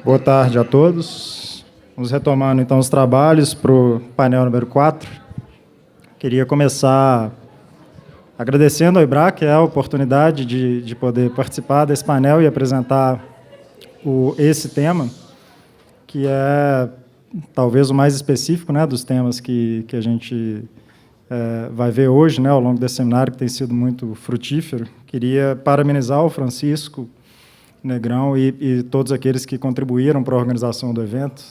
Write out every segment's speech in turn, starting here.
Boa tarde a todos. Vamos retomando, então, os trabalhos para o painel número 4. Queria começar agradecendo ao IBRAC a oportunidade de poder participar desse painel e apresentar esse tema, que é talvez o mais específico, né, dos temas que a gente vai ver hoje, né, ao longo desse seminário, que tem sido muito frutífero. Queria parabenizar o Francisco Negrão e todos aqueles que contribuíram para a organização do evento.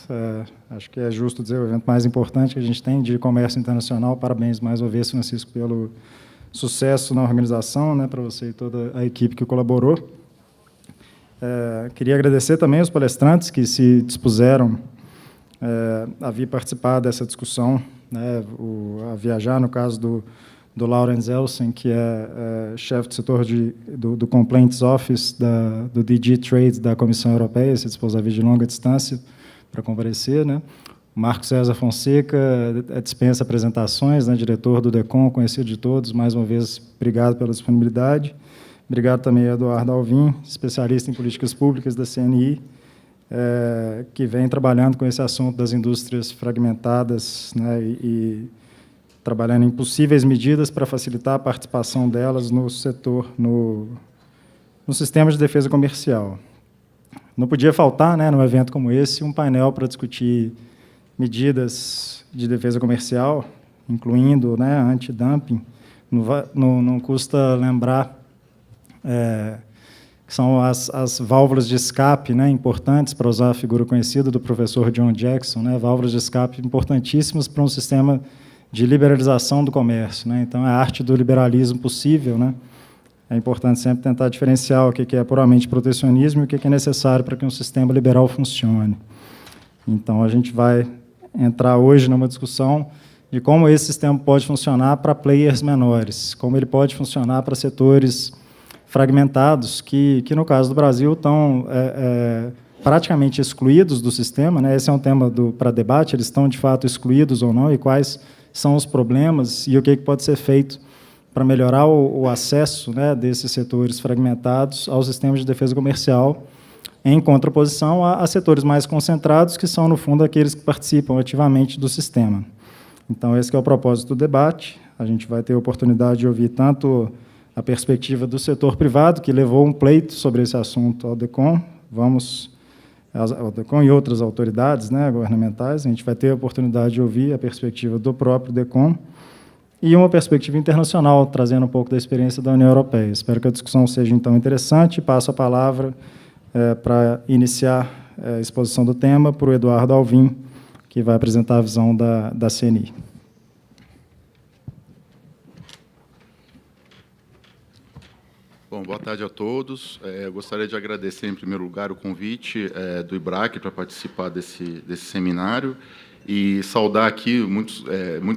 Acho que é justo dizer, o evento mais importante que a gente tem de comércio internacional. Parabéns mais uma vez, Francisco, pelo sucesso na organização, né, para você e toda a equipe que colaborou. Queria agradecer também aos palestrantes que se dispuseram a vir participar dessa discussão, né, a viajar, no caso do Laurens Elsen, que é chefe do setor do Complaints Office do DG Trade da Comissão Europeia, se dispôs a vir de longa distância para comparecer, né? Marco César Fonseca dispensa apresentações, né, diretor do DECOM, conhecido de todos. Mais uma vez, obrigado pela disponibilidade. Obrigado também a Eduardo Alvim, especialista em políticas públicas da CNI, que vem trabalhando com esse assunto das indústrias fragmentadas, né, e trabalhando em possíveis medidas para facilitar a participação delas no setor, no sistema de defesa comercial. Não podia faltar, né, num evento como esse, um painel para discutir medidas de defesa comercial, incluindo, né, anti-dumping. Não custa lembrar que são as válvulas de escape, né, importantes, para usar a figura conhecida do professor John Jackson, né, válvulas de escape importantíssimas para um sistema de liberalização do comércio, né? Então, é a arte do liberalismo possível, né? É importante sempre tentar diferenciar o que é puramente protecionismo e o que é necessário para que um sistema liberal funcione. Então, a gente vai entrar hoje numa discussão de como esse sistema pode funcionar para players menores, como ele pode funcionar para setores fragmentados, que no caso do Brasil, estão praticamente excluídos do sistema, né? Esse é um tema para debate, eles estão, de fato, excluídos ou não, e quais são os problemas e o que pode ser feito para melhorar o acesso, né, desses setores fragmentados aos sistemas de defesa comercial, em contraposição a setores mais concentrados, que são, no fundo, aqueles que participam ativamente do sistema. Então, esse que é o propósito do debate. A gente vai ter a oportunidade de ouvir tanto a perspectiva do setor privado, que levou um pleito sobre esse assunto ao DECOM, ao DECOM e outras autoridades, né, governamentais. A gente vai ter a oportunidade de ouvir a perspectiva do próprio DECOM e uma perspectiva internacional, trazendo um pouco da experiência da União Europeia. Espero que a discussão seja, então, interessante. Passo a palavra para iniciar a exposição do tema para o Eduardo Alvim, que vai apresentar a visão da CNI. Bom, boa tarde a todos. Eu gostaria de agradecer, em primeiro lugar, o convite do IBRAC para participar desse seminário e saudar aqui muitos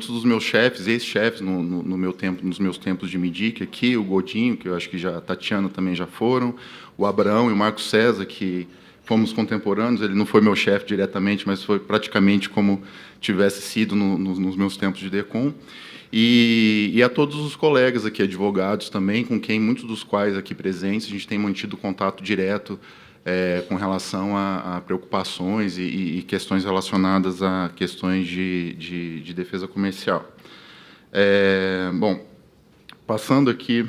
dos meus chefes, ex-chefes, nos meus tempos de MIDIC, aqui, o Godinho, que eu acho que a Tatiana também já foram, o Abraão e o Marco César, que fomos contemporâneos. Ele não foi meu chefe diretamente, mas foi praticamente como tivesse sido nos meus tempos de DECOM. E a todos os colegas aqui, advogados também, com quem, muitos dos quais aqui presentes, a gente tem mantido contato direto com relação a preocupações e questões relacionadas a questões de defesa comercial. Bom, passando aqui...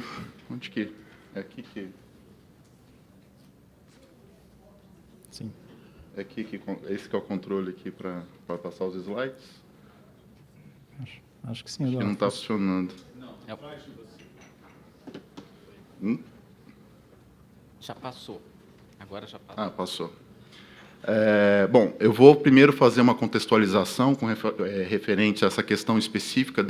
Onde que... É aqui que... Sim. É aqui que... Esse que é o controle aqui para passar os slides? Acho que sim. Acho que não está funcionando. Não, é atrás de você. Já passou. Agora já passou. Ah, passou. Bom, eu vou primeiro fazer uma contextualização referente a essa questão específica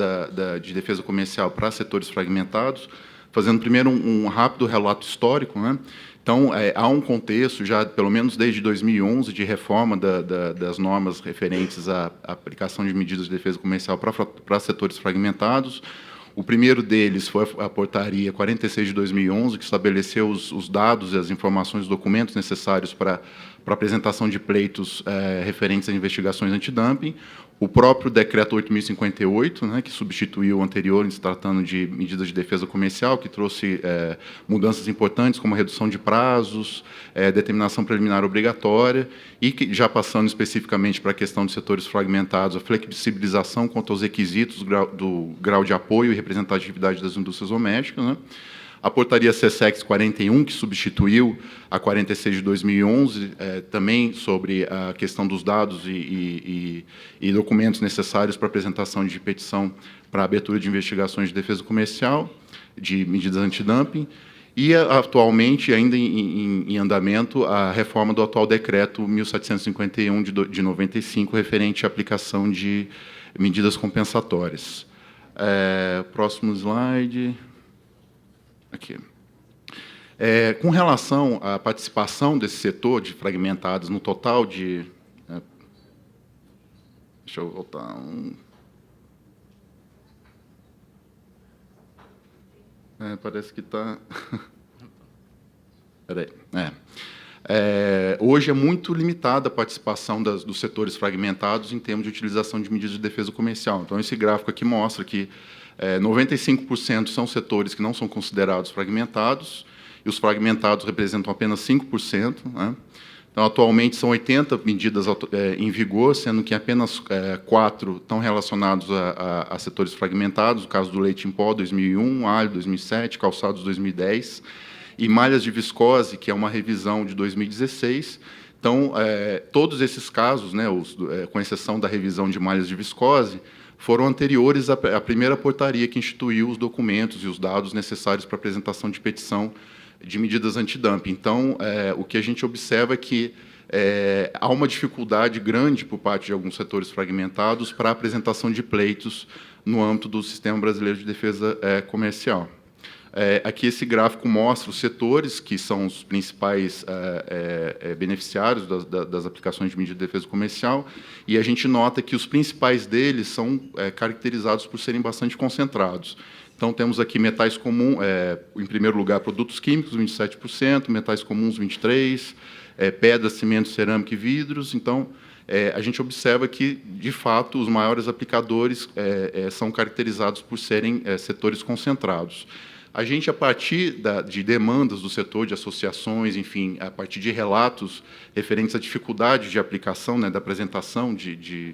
de defesa comercial para setores fragmentados, fazendo primeiro um rápido relato histórico, né? Então, há um contexto, já pelo menos desde 2011, de reforma das normas referentes à aplicação de medidas de defesa comercial para setores fragmentados. O primeiro deles foi a Portaria 46 de 2011, que estabeleceu os dados e as informações, os documentos necessários para para apresentação de pleitos referentes a investigações antidumping, o próprio decreto 8.058, né, que substituiu o anterior, se tratando de medidas de defesa comercial, que trouxe mudanças importantes, como a redução de prazos, determinação preliminar obrigatória, e que, já passando especificamente para a questão dos setores fragmentados, a flexibilização quanto aos requisitos do grau de apoio e representatividade das indústrias domésticas, né? A portaria CSEX 41, que substituiu a 46 de 2011, também sobre a questão dos dados e documentos necessários para apresentação de petição para a abertura de investigações de defesa comercial, de medidas antidumping, e, atualmente, ainda em andamento, a reforma do atual decreto 1751 de 95, referente à aplicação de medidas compensatórias. Próximo slide. Aqui. Com relação à participação desse setor de fragmentados no total de... deixa eu voltar parece que está... Espera aí. Hoje é muito limitada a participação dos setores fragmentados em termos de utilização de medidas de defesa comercial. Então, esse gráfico aqui mostra que 95% são setores que não são considerados fragmentados, e os fragmentados representam apenas 5%. Né? Então, atualmente, são 80 medidas em vigor, sendo que apenas 4 estão relacionados a setores fragmentados, o caso do leite em pó, 2001, alho, 2007, calçados, 2010, e malhas de viscose, que é uma revisão de 2016. Então, todos esses casos, né, com exceção da revisão de malhas de viscose, foram anteriores à primeira portaria que instituiu os documentos e os dados necessários para apresentação de petição de medidas antidumping. Então, o que a gente observa é que há uma dificuldade grande por parte de alguns setores fragmentados para a apresentação de pleitos no âmbito do Sistema Brasileiro de Defesa Comercial. Aqui esse gráfico mostra os setores que são os principais beneficiários das aplicações de medida de defesa comercial, e a gente nota que os principais deles são caracterizados por serem bastante concentrados. Então, temos aqui metais comuns, em primeiro lugar, produtos químicos, 27%, metais comuns, 23%, pedra, cimento, cerâmica e vidros. Então, a gente observa que, de fato, os maiores aplicadores são caracterizados por serem setores concentrados. A gente, a partir de demandas do setor, de associações, enfim, a partir de relatos referentes à dificuldade de aplicação, né, da apresentação de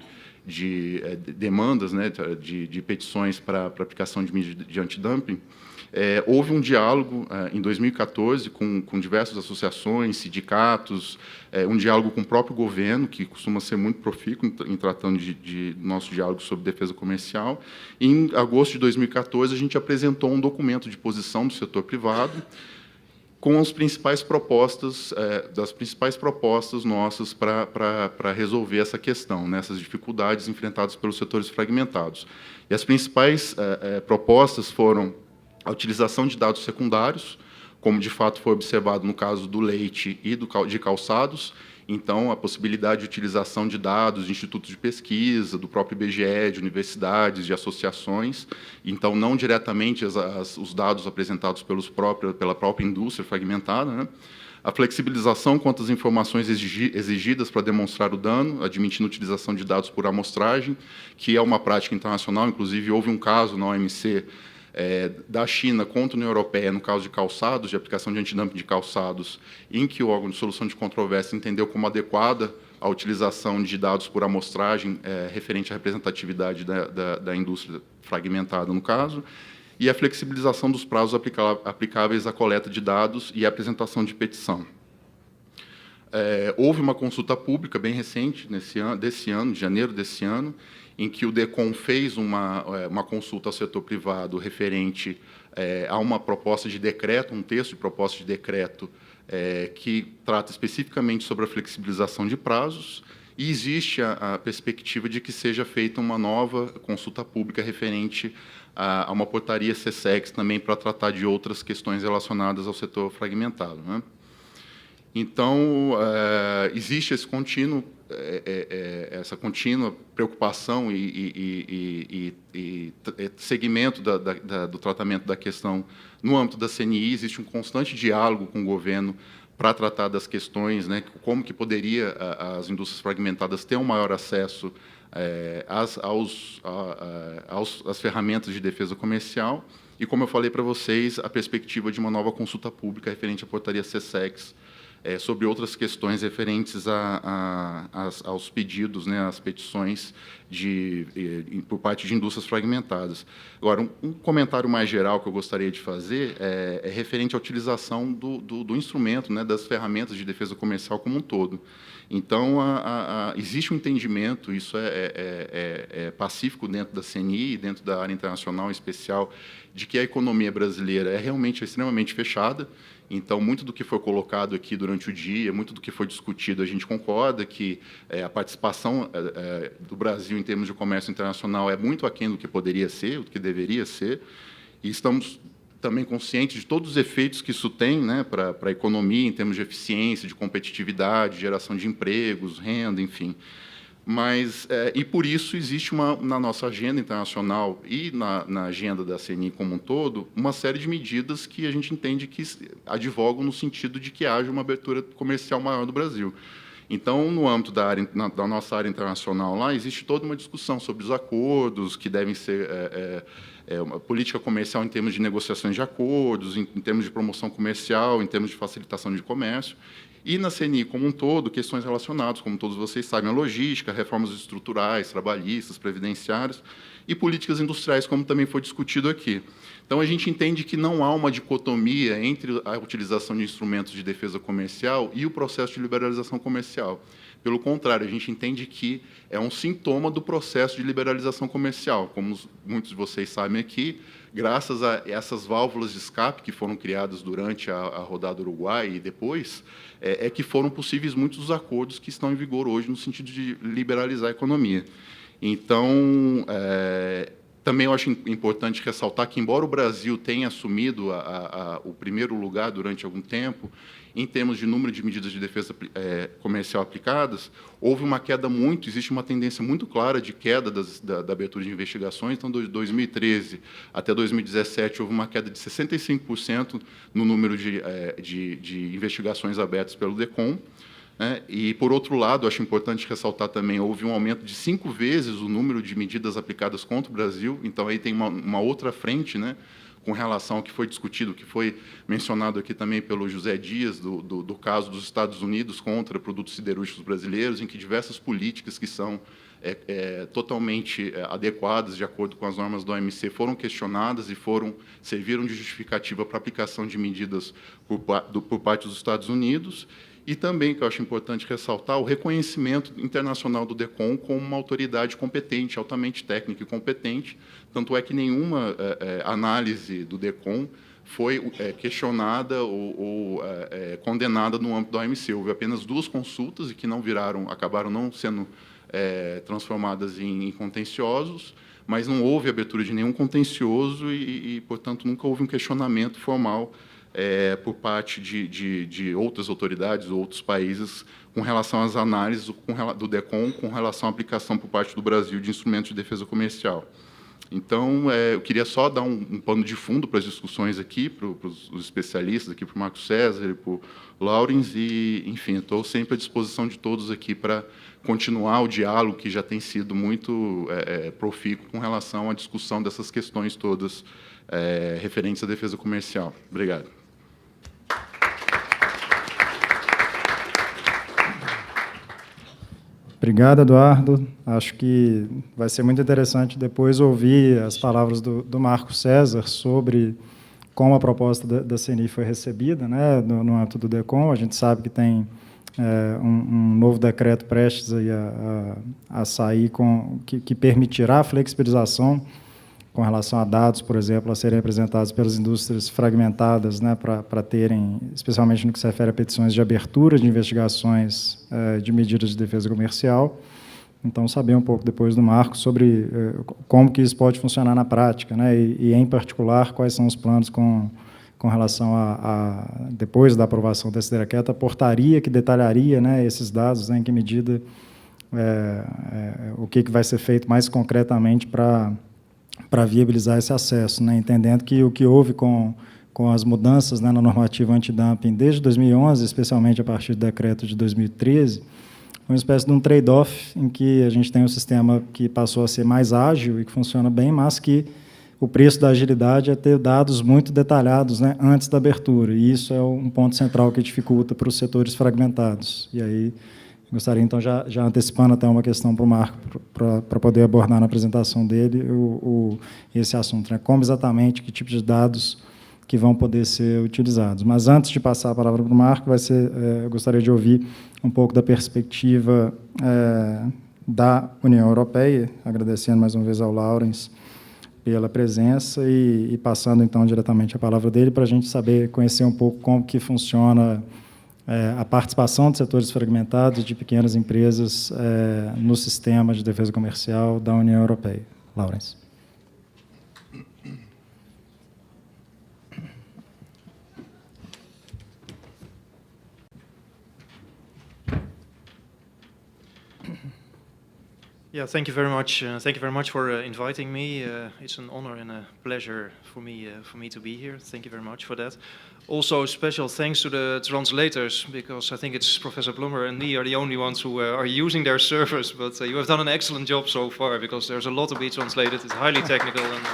demandas, né, de petições para aplicação de medidas de antidumping, houve um diálogo em 2014 com diversas associações, sindicatos, um diálogo com o próprio governo, que costuma ser muito profícuo em tratando de nosso diálogo sobre defesa comercial. E, em agosto de 2014, a gente apresentou um documento de posição do setor privado com as principais propostas, das principais propostas nossas para resolver essa questão, né, essas dificuldades enfrentadas pelos setores fragmentados. E as principais propostas foram a utilização de dados secundários, como de fato foi observado no caso do leite e de calçados. Então, a possibilidade de utilização de dados de institutos de pesquisa, do próprio IBGE, de universidades, de associações. Então, não diretamente os dados apresentados pela própria indústria fragmentada, né? A flexibilização quanto às informações exigidas para demonstrar o dano, admitindo a utilização de dados por amostragem, que é uma prática internacional. Inclusive, houve um caso na OMC da China contra a União Europeia, no caso de calçados, de aplicação de antidumping de calçados, em que o órgão de solução de controvérsia entendeu como adequada a utilização de dados por amostragem referente à representatividade da indústria fragmentada, no caso, e a flexibilização dos prazos aplicáveis à coleta de dados e à apresentação de petição. Houve uma consulta pública bem recente, desse ano, de janeiro desse ano, em que o DECOM fez uma consulta ao setor privado referente a uma proposta de decreto, um texto de proposta de decreto que trata especificamente sobre a flexibilização de prazos, e existe a perspectiva de que seja feita uma nova consulta pública referente a uma portaria CSEX também para tratar de outras questões relacionadas ao setor fragmentado, né? Então, existe esse contínuo, essa contínua preocupação e segmento do tratamento da questão no âmbito da CNI. Existe um constante diálogo com o governo para tratar das questões, né, como que poderia as indústrias fragmentadas ter um maior acesso às ferramentas de defesa comercial, e, como eu falei para vocês, a perspectiva de uma nova consulta pública referente à portaria CSEX, sobre outras questões referentes aos pedidos, né, às petições por parte de indústrias fragmentadas. Agora, um comentário mais geral que eu gostaria de fazer é referente à utilização do instrumento, né, das ferramentas de defesa comercial como um todo. Então, existe um entendimento, isso é pacífico dentro da CNI e dentro da área internacional em especial, de que a economia brasileira é realmente extremamente fechada. Então, muito do que foi colocado aqui durante o dia, muito do que foi discutido, a gente concorda que a participação do Brasil em termos de comércio internacional é muito aquém do que poderia ser, do que deveria ser, e estamos também conscientes de todos os efeitos que isso tem, né, para a economia, em termos de eficiência, de competitividade, geração de empregos, renda, enfim. Mas, e por isso existe na nossa agenda internacional e na agenda da CNI como um todo, uma série de medidas que a gente entende que advogam no sentido de que haja uma abertura comercial maior do Brasil. Então, no âmbito da nossa área internacional lá, existe toda uma discussão sobre os acordos que devem ser uma política comercial em termos de negociações de acordos, em termos de promoção comercial, em termos de facilitação de comércio. E na CNI como um todo, questões relacionadas, como todos vocês sabem, a logística, reformas estruturais, trabalhistas, previdenciárias e políticas industriais, como também foi discutido aqui. Então, a gente entende que não há uma dicotomia entre a utilização de instrumentos de defesa comercial e o processo de liberalização comercial. Pelo contrário, a gente entende que é um sintoma do processo de liberalização comercial. Como muitos de vocês sabem aqui, graças a essas válvulas de escape que foram criadas durante a rodada Uruguai e depois, que foram possíveis muitos dos acordos que estão em vigor hoje no sentido de liberalizar a economia. Então, também eu acho importante ressaltar que, embora o Brasil tenha assumido o primeiro lugar durante algum tempo, em termos de número de medidas de defesa comercial aplicadas, houve uma queda existe uma tendência muito clara de queda da abertura de investigações. Então, de 2013 até 2017, houve uma queda de 65% no número de investigações abertas pelo DECOM. E, por outro lado, acho importante ressaltar também, houve um aumento de 5 vezes o número de medidas aplicadas contra o Brasil. Então, aí tem uma outra frente, né, com relação ao que foi discutido, que foi mencionado aqui também pelo José Dias, do caso dos Estados Unidos contra produtos siderúrgicos brasileiros, em que diversas políticas que são totalmente adequadas, de acordo com as normas da OMC, foram questionadas e serviram de justificativa para a aplicação de medidas por parte dos Estados Unidos. E também, que eu acho importante ressaltar, o reconhecimento internacional do DECOM como uma autoridade competente, altamente técnica e competente. Tanto é que nenhuma análise do DECOM foi questionada ou condenada no âmbito da OMC. Houve apenas 2 consultas e que acabaram não sendo transformadas em contenciosos, mas não houve abertura de nenhum contencioso e, portanto, nunca houve um questionamento formal por parte de outras autoridades ou outros países com relação às análises do DECOM com relação à aplicação por parte do Brasil de instrumentos de defesa comercial. Então, eu queria só dar um pano de fundo para as discussões aqui, para os especialistas, aqui para o Marco César e para o Laurens, e, enfim, estou sempre à disposição de todos aqui para continuar o diálogo que já tem sido muito profícuo com relação à discussão dessas questões todas referentes à defesa comercial. Obrigado. Obrigado, Eduardo. Acho que vai ser muito interessante depois ouvir as palavras do Marco César sobre como a proposta da CNI foi recebida, né, no âmbito do DECOM. A gente sabe que tem um novo decreto prestes aí a sair que permitirá a flexibilização com relação a dados, por exemplo, a serem apresentados pelas indústrias fragmentadas, né, para terem, especialmente no que se refere a petições de abertura de investigações de medidas de defesa comercial. Então, saber um pouco depois do Marco sobre como que isso pode funcionar na prática, né, e em particular, quais são os planos com relação depois da aprovação desse decreto, a portaria que detalharia, né, esses dados, né, em que medida o que vai ser feito mais concretamente para viabilizar esse acesso, né? Entendendo que o que houve com com as mudanças, né, na normativa antidumping desde 2011, especialmente a partir do decreto de 2013, uma espécie de um trade-off em que a gente tem um sistema que passou a ser mais ágil e que funciona bem, mas que o preço da agilidade é ter dados muito detalhados, né, antes da abertura, e isso é um ponto central que dificulta para os setores fragmentados. E aí, gostaria, então, já antecipando até uma questão para o Marco, para poder abordar na apresentação dele esse assunto, né, como exatamente, que tipo de dados que vão poder ser utilizados. Mas, antes de passar a palavra para o Marco, eu gostaria de ouvir um pouco da perspectiva da União Europeia, agradecendo mais uma vez ao Laurens pela presença e passando, então, diretamente a palavra dele para a gente saber, conhecer um pouco como que funciona a participação de setores fragmentados de pequenas empresas no sistema de defesa comercial da União Europeia. Laurens. Yeah, thank you very much. Thank you very much for inviting me. It's an honor and a pleasure for me to be here. Thank you very much for that. Also, special thanks to the translators, because I think it's Professor Plummer and me are the only ones who are using their servers. But you have done an excellent job so far, because there's a lot to be translated. It's highly technical and.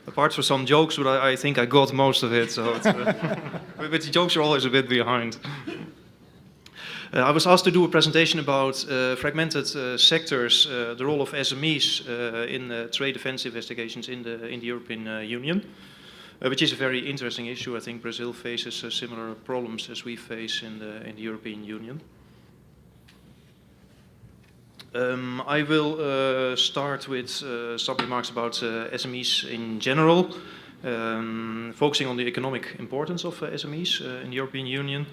Apart from some jokes, but I think I got most of it. So, but the jokes are always a bit behind. I was asked to do a presentation about fragmented sectors, the role of SMEs in trade defense investigations in the European Union, which is a very interesting issue. I think Brazil faces similar problems as we face in the European Union. I will start with some remarks about SMEs in general, focusing on the economic importance of SMEs in the European Union.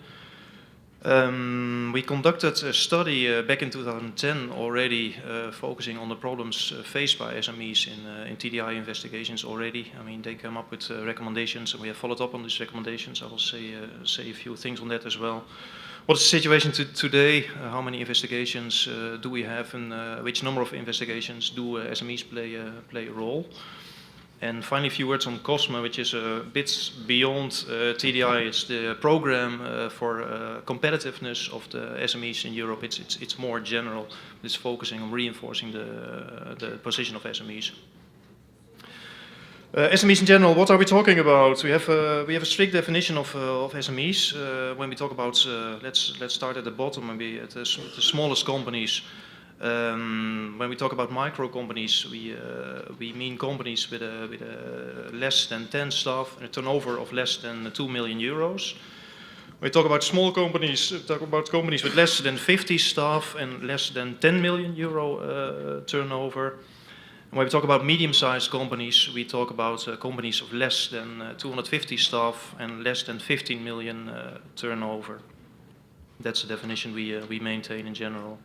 We conducted a study back in 2010 already, focusing on the problems faced by SMEs in TDI investigations already. I mean, they came up with recommendations, and we have followed up on these recommendations. I will say a few things on that as well. What is the situation today? How many investigations do we have, and which number of investigations do SMEs play a role? And finally, a few words on COSME, which is a bit beyond TDI. It's the program for competitiveness of the SMEs in Europe. It's more general. It's focusing on reinforcing the position of SMEs. SMEs in general, what are we talking about? We have a strict definition of SMEs. When we talk about, let's start at the bottom, maybe at the smallest companies. When we talk about micro companies, we mean companies with a less than 10 staff and a turnover of less than 2 million euros. When we talk about small companies, we talk about companies with less than 50 staff and less than 10 million euro turnover. And when we talk about medium-sized companies, we talk about companies of less than 250 staff and less than 15 million turnover. That's the definition we maintain in general.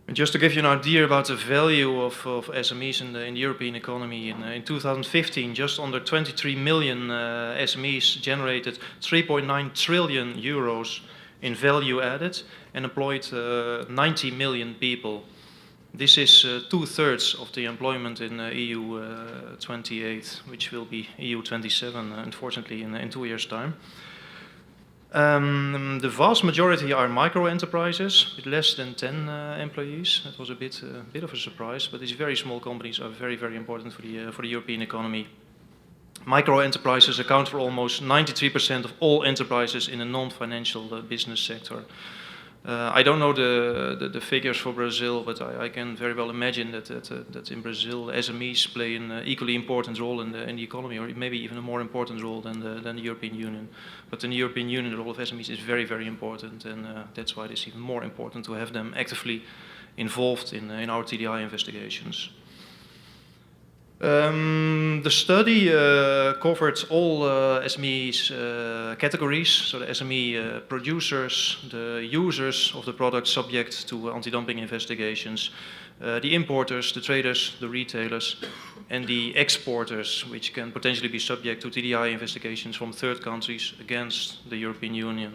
And just to give you an idea about the value of SMEs in the European economy, in 2015, just under 23 million SMEs generated 3.9 trillion euros in value added and employed 90 million people. This is 2/3 of the employment in EU 28, which will be EU 27, unfortunately, in 2 years' time. The vast majority are micro-enterprises with less than 10 employees. That was a bit of a surprise, but these very small companies are very, very important for the European economy. Micro-enterprises account for almost 93% of all enterprises in the non-financial business sector. I don't know the figures for Brazil, but I can very well imagine that in Brazil SMEs play an equally important role in the economy, or maybe even a more important role than the European Union. But in the European Union, the role of SMEs is very, very important, and that's why it's even more important to have them actively involved in our TDI investigations. The study covered all SMEs categories, so the SME producers, the users of the product subject to anti-dumping investigations, the importers, the traders, the retailers, and the exporters, which can potentially be subject to TDI investigations from third countries against the European Union.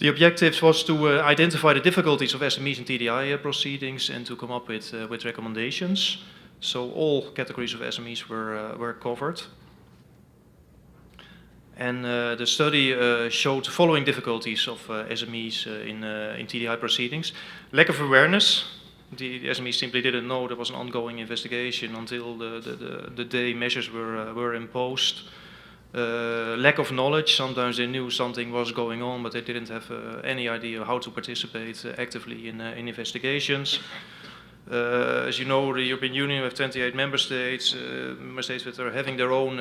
The objective was to identify the difficulties of SMEs in TDI proceedings and to come up with recommendations. So all categories of SMEs were covered. And the study showed the following difficulties of SMEs in TDI proceedings. Lack of awareness. The SMEs simply didn't know there was an ongoing investigation until the day measures were imposed. Lack of knowledge. Sometimes they knew something was going on, but they didn't have any idea how to participate actively in investigations. As you know, the European Union with 28 member states that are having their own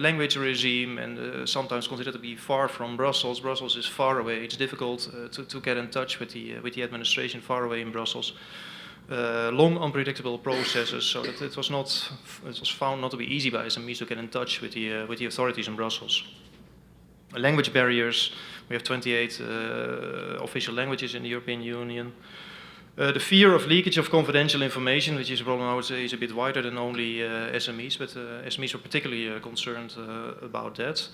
language regime and sometimes considered to be far from Brussels. Brussels is far away. It's difficult to get in touch with the administration far away in Brussels. Long, unpredictable processes, so that it was found not to be easy by SMEs to get in touch with the authorities in Brussels. Language barriers. We have 28 official languages in the European Union. The fear of leakage of confidential information, which is a problem I would say is a bit wider than only SMEs, but SMEs were particularly concerned about that.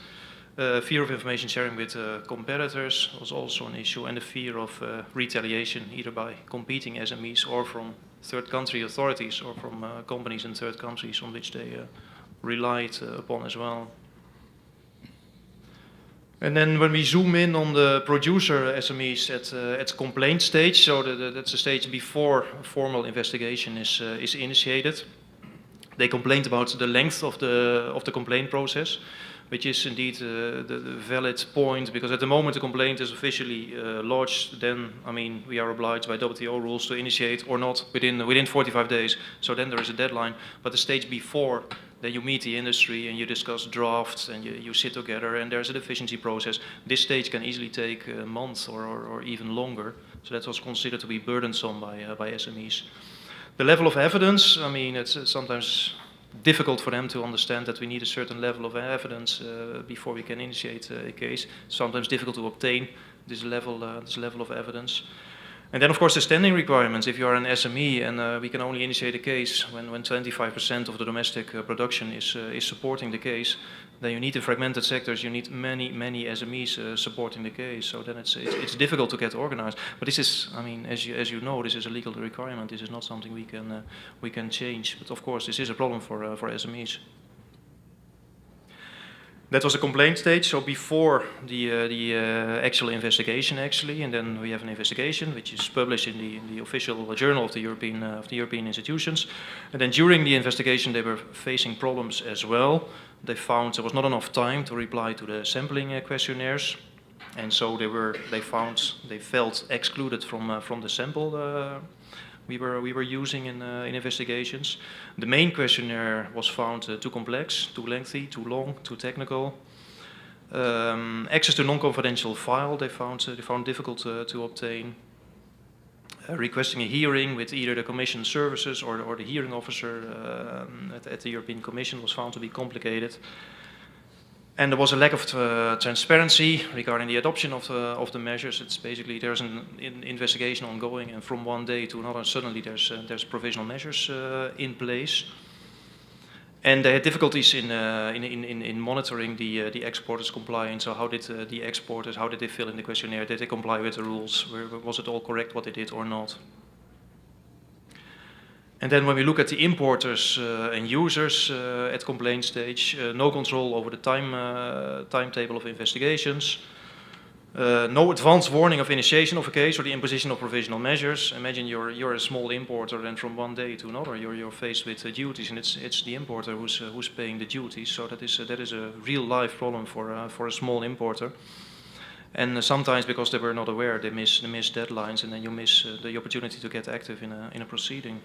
Fear of information sharing with competitors was also an issue, and the fear of retaliation, either by competing SMEs or from third country authorities or from companies in third countries on which they relied upon as well. And then when we zoom in on the producer SMEs at complaint stage, so that's the stage before a formal investigation is initiated. They complained about the length of the complaint process, which is indeed the valid point, because at the moment the complaint is officially lodged, then we are obliged by WTO rules to initiate or not within 45 days. So then there is a deadline. But the stage before, then you meet the industry and you discuss drafts and you sit together and there's a deficiency process. This stage can easily take a month or even longer. So that was considered to be burdensome by SMEs. The level of evidence, it's sometimes difficult for them to understand that we need a certain level of evidence before we can initiate a case. Sometimes difficult to obtain this level of evidence. And then, of course, the standing requirements. If you are an SME and we can only initiate a case when 25% of the domestic production is supporting the case, then you need in fragmented sectors, you need many SMEs supporting the case. So then it's difficult to get organized. But this is, as you know, this is a legal requirement. This is not something we can change. But of course, this is a problem for SMEs. That was a complaint stage, so before the actual investigation, and then we have an investigation which is published in the official journal of the European institutions. And then during the investigation, they were facing problems as well. They found there was not enough time to reply to the sampling questionnaires, and so they felt excluded from the sample we were using in investigations. The main questionnaire was found too complex, too lengthy, too long, too technical. Access to non-confidential file they found difficult to obtain. Requesting a hearing with either the Commission services or the hearing officer at the European Commission was found to be complicated. And there was a lack of transparency regarding the adoption of the measures. It's basically there's an investigation ongoing, and from one day to another, suddenly there's provisional measures in place. And they had difficulties in monitoring the exporters' compliance. So how did the exporters, how did they fill in the questionnaire? Did they comply with the rules? Was it all correct what they did or not? And then when we look at the importers and users at complaint stage, no control over the timetable of investigations, no advance warning of initiation of a case or the imposition of provisional measures. Imagine you're a small importer, and from one day to another you're faced with duties, and it's the importer who's paying the duties. So that is a real life problem for a small importer. And sometimes, because they were not aware, they miss deadlines, and then you miss the opportunity to get active in a proceeding.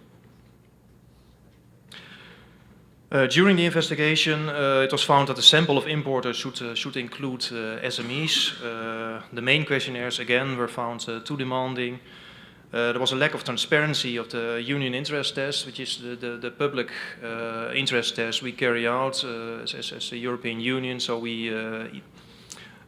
During the investigation, it was found that the sample of importers should include SMEs. The main questionnaires, again, were found too demanding. There was a lack of transparency of the union interest test, which is the public interest test we carry out as the European Union. So we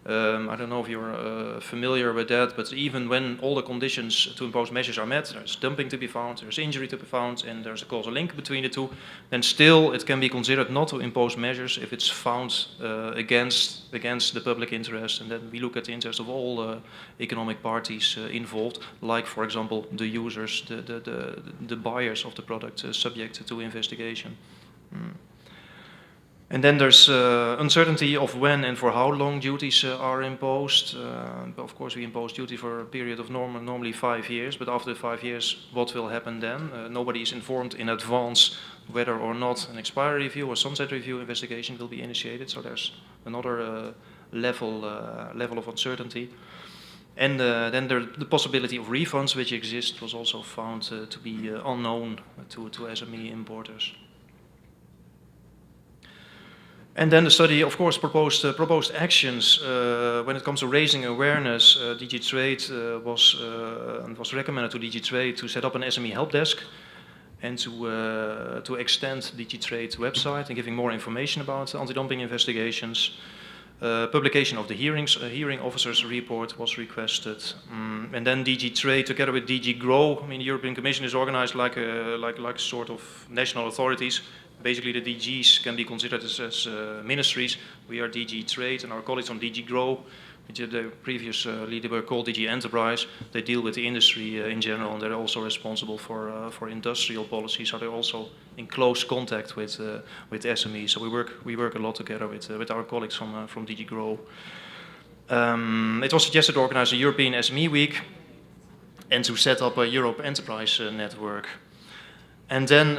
I don't know if you're familiar with that, but even when all the conditions to impose measures are met, there's dumping to be found, there's injury to be found, and there's a causal link between the two, then still it can be considered not to impose measures if it's found against the public interest, and then we look at the interest of all economic parties involved, like, for example, the users, the buyers of the product subject to investigation. And then there's uncertainty of when and for how long duties are imposed. Of course, we impose duty for a period of normally 5 years, but after 5 years, what will happen then? Nobody is informed in advance whether or not an expiry review or sunset review investigation will be initiated, so there's another level of uncertainty. And then the possibility of refunds which exist was also found to be unknown to SME importers. And then the study, of course, proposed actions when it comes to raising awareness. DG Trade was recommended to DG Trade to set up an SME help desk and to extend DG Trade's website and giving more information about anti-dumping investigations. Publication of the hearing officers report was requested, and then DG Trade together with DG GROW. I mean, the European Commission is organized like sort of national authorities. Basically, the DGs can be considered as ministries. We are DG Trade, and our colleagues from DG GROW, which the previously they were called DG Enterprise, they deal with the industry in general, and they're also responsible for industrial policy. So they're also in close contact with SMEs. So we work a lot together with our colleagues from DG GROW. It was suggested to organize a European SME Week and to set up a Europe Enterprise Network. And then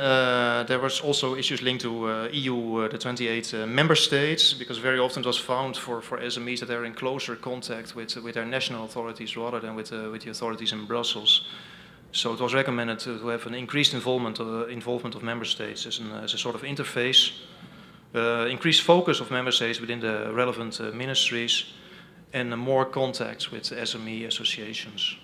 there was also issues linked to EU, the 28 member states, because very often it was found for SMEs that they're in closer contact with their national authorities rather than with the authorities in Brussels. So it was recommended to have an increased involvement of member states as a sort of interface, increased focus of member states within the relevant ministries, and more contacts with SME associations.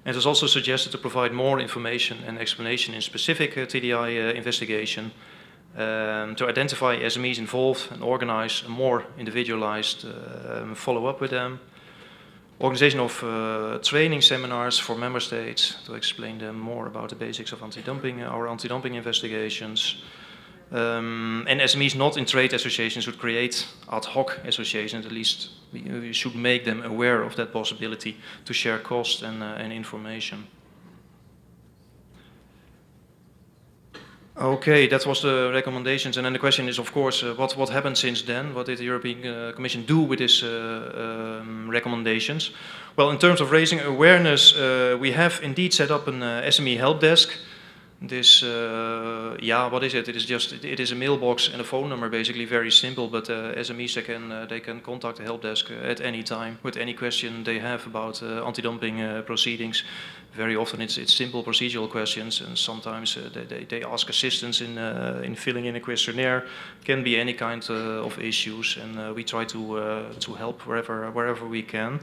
And it was also suggested to provide more information and explanation in specific TDI investigation, to identify SMEs involved and organize a more individualized follow-up with them. Organization of training seminars for member states to explain them more about the basics of anti-dumping, our anti-dumping investigations. And SMEs not in trade associations should create ad hoc associations. At least we should make them aware of that possibility to share costs and information. Okay, that was the recommendations, and then the question is, of course, what happened since then? What did the European Commission do with these recommendations? Well, in terms of raising awareness, we have indeed set up an SME help desk. This, what is it? It is a mailbox and a phone number, basically very simple. But SMEs they can contact the help desk at any time with any question they have about anti-dumping proceedings. Very often it's simple procedural questions, and sometimes they ask assistance in filling in a questionnaire. Can be any kind of issues, and we try to help wherever we can.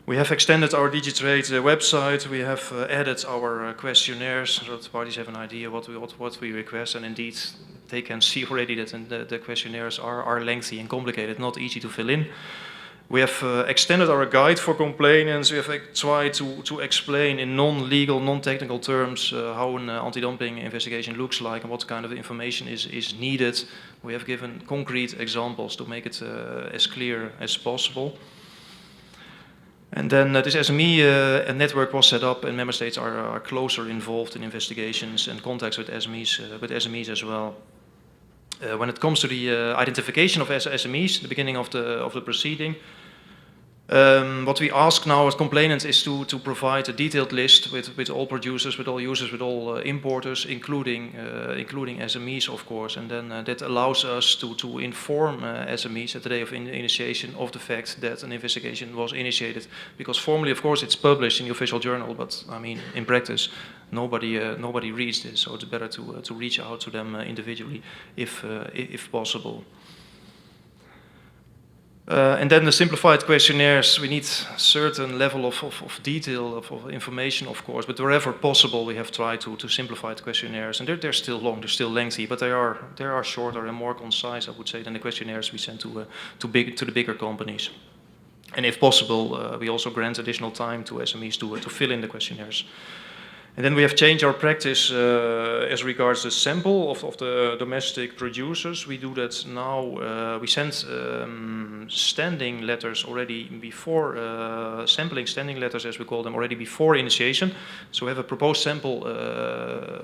We have extended our DG Trade website. We have added our questionnaires so that parties have an idea what we request, and indeed they can see already that the questionnaires are lengthy and complicated, not easy to fill in. We have extended our guide for complainants. We have tried to explain in non-legal, non-technical terms how an anti-dumping investigation looks like and what kind of information is needed. We have given concrete examples to make it as clear as possible. And then this SME network was set up, and member states are closer involved in investigations and contacts with SMEs as well. When it comes to the identification of SMEs, at the beginning of the proceeding, what we ask now as complainants is to provide a detailed list with all producers, with all users, with all importers, including SMEs, of course, and then that allows us to inform SMEs at the day of initiation of the fact that an investigation was initiated. Because formally, of course, it's published in the official journal, but I mean, in practice, nobody reads this, so it's better to reach out to them individually if possible. And then the simplified questionnaires, we need a certain level of detail, of information, of course, but wherever possible, we have tried to simplify the questionnaires. And they're still long, they're still lengthy, but they are shorter and more concise, I would say, than the questionnaires we send to the bigger companies. And if possible, we also grant additional time to SMEs to fill in the questionnaires. And then we have changed our practice as regards the sample of the domestic producers. We do that now. We send standing letters already before, sampling standing letters as we call them, already before initiation. So we have a proposed sample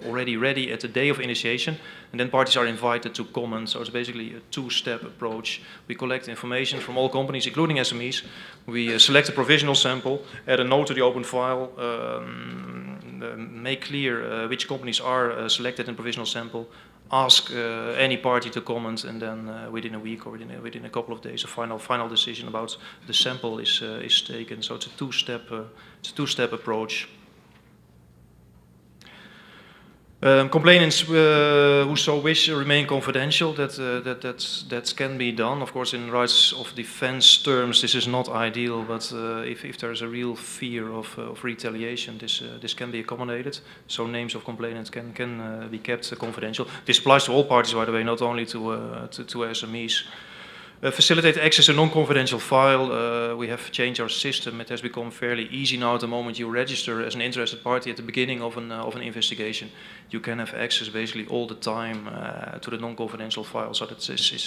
already ready at the day of initiation. And then parties are invited to comment. So it's basically a two-step approach. We collect information from all companies, including SMEs. We select a provisional sample, add a note to the open file, make clear which companies are selected in provisional sample, ask any party to comment, and then within a week or within a couple of days, a final decision about the sample is taken. So it's a two-step approach. Complainants who so wish remain confidential. That can be done. Of course, in rights of defense terms, this is not ideal. But if there is a real fear of retaliation, this can be accommodated. So names of complainants can be kept confidential. This applies to all parties, by the way, not only to SMEs. Facilitate access to non-confidential file. We have changed our system. It has become fairly easy now at the moment you register as an interested party at the beginning of an investigation. You can have access basically all the time to the non-confidential file. So that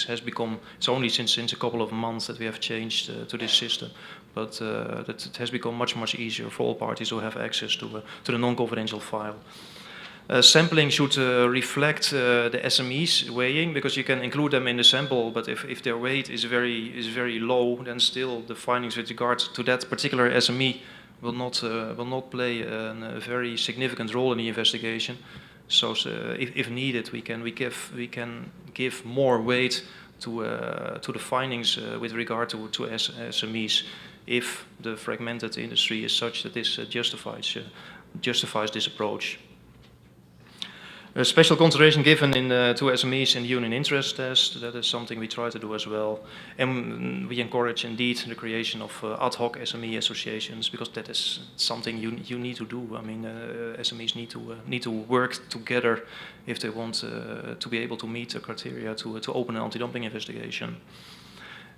has become, it's only since a couple of months that we have changed to this system. But that it has become much easier for all parties to have access to the non-confidential file. Sampling should reflect the SMEs weighing, because you can include them in the sample, but if their weight is very low, then still the findings with regard to that particular SME will not play a very significant role in the investigation. So if needed, we can give more weight to the findings with regard to SMEs if the fragmented industry is such that this justifies this approach. Special consideration given to SMEs in the union interest test. That is something we try to do as well. And we encourage indeed the creation of ad hoc SME associations, because that is something you need to do. I mean, SMEs need to work together if they want to be able to meet the criteria to open an anti-dumping investigation.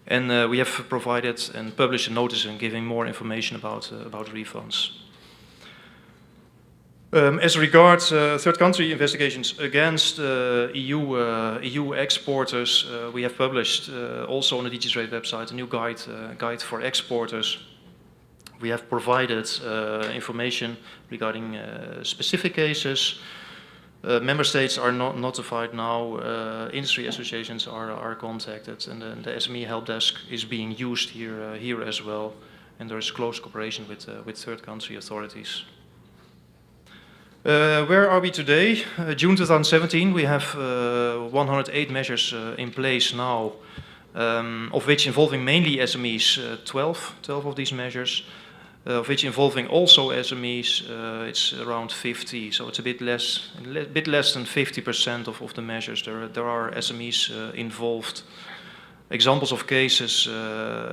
And we have provided and published a notice and giving more information about refunds. As regards third country investigations against EU exporters, we have published also on the DG Trade website a new guide for exporters. We have provided information regarding specific cases. Member states are not notified now. Industry associations are contacted, and the SME help desk is being used here as well. And there is close cooperation with third country authorities. Where are we today? June 2017, we have 108 measures in place now, of which involving mainly SMEs, 12 of these measures, of which involving also SMEs, it's around 50, so it's a bit less than 50% of the measures. There are SMEs involved. Examples of cases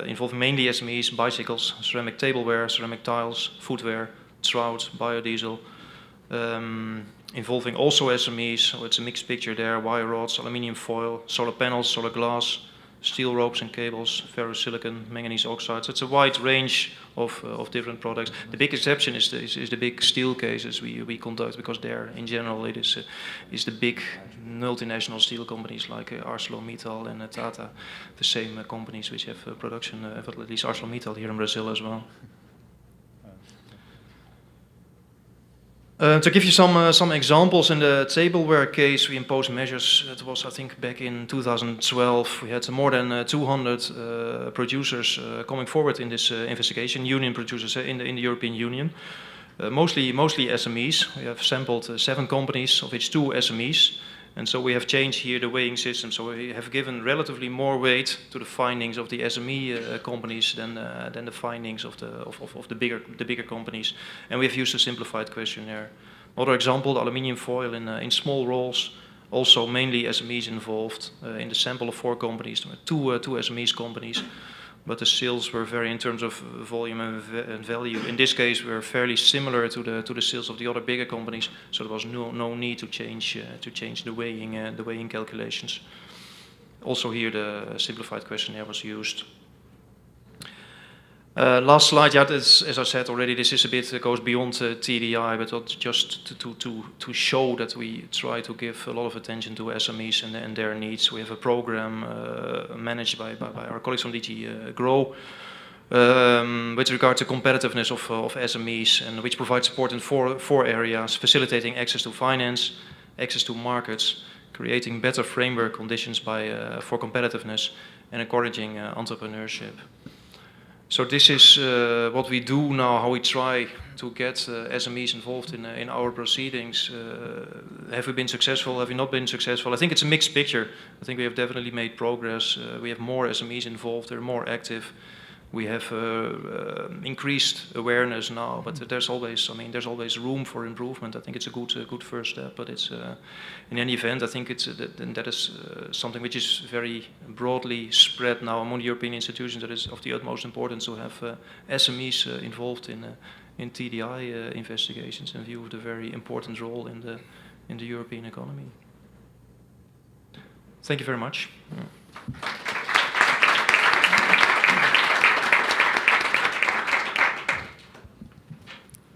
involving mainly SMEs: bicycles, ceramic tableware, ceramic tiles, footwear, trout, biodiesel. Involving also SMEs, so it's a mixed picture there: wire rods, aluminium foil, solar panels, solar glass, steel ropes and cables, ferrosilicon, manganese oxides. It's a wide range of different products. The big exception is the big steel cases we conduct, because there, in general, it is the big multinational steel companies like ArcelorMittal and Tata, the same companies which have production, at least ArcelorMittal here in Brazil as well. To give you some examples, in the tableware case, we imposed measures. It was, I think, back in 2012. We had more than 200 producers coming forward in this investigation, union producers in the European Union, mostly SMEs. We have sampled 7 companies, of which 2 SMEs. And so we have changed here the weighing system. So we have given relatively more weight to the findings of the SME companies than the findings of the bigger companies. And we have used a simplified questionnaire. Another example: the aluminium foil in small rolls. Also mainly SMEs involved. In the sample of 4 companies, 2 SMEs companies. but the sales were very, in terms of volume and value. In this case, were fairly similar to the sales of the other bigger companies. So there was no need to change the weighing calculations. Also here, the simplified questionnaire was used. Last slide, yeah, as I said already, this is a bit goes beyond TDI, but just to show that we try to give a lot of attention to SMEs and their needs. We have a program managed by our colleagues from DG Grow with regard to competitiveness of SMEs, and which provides support in four areas: facilitating access to finance, access to markets, creating better framework conditions for competitiveness, and encouraging entrepreneurship. So this is what we do now, how we try to get SMEs involved in our proceedings. Have we been successful? Have we not been successful? I think it's a mixed picture. I think we have definitely made progress. We have more SMEs involved. They're more active. We have increased awareness now, but there's always room for improvement. I think it's a good first step, but it's in any event, I think that is something which is very broadly spread now among European institutions. That is of the utmost importance to have SMEs involved in TDI investigations in view of the very important role in the European economy. Thank you very much.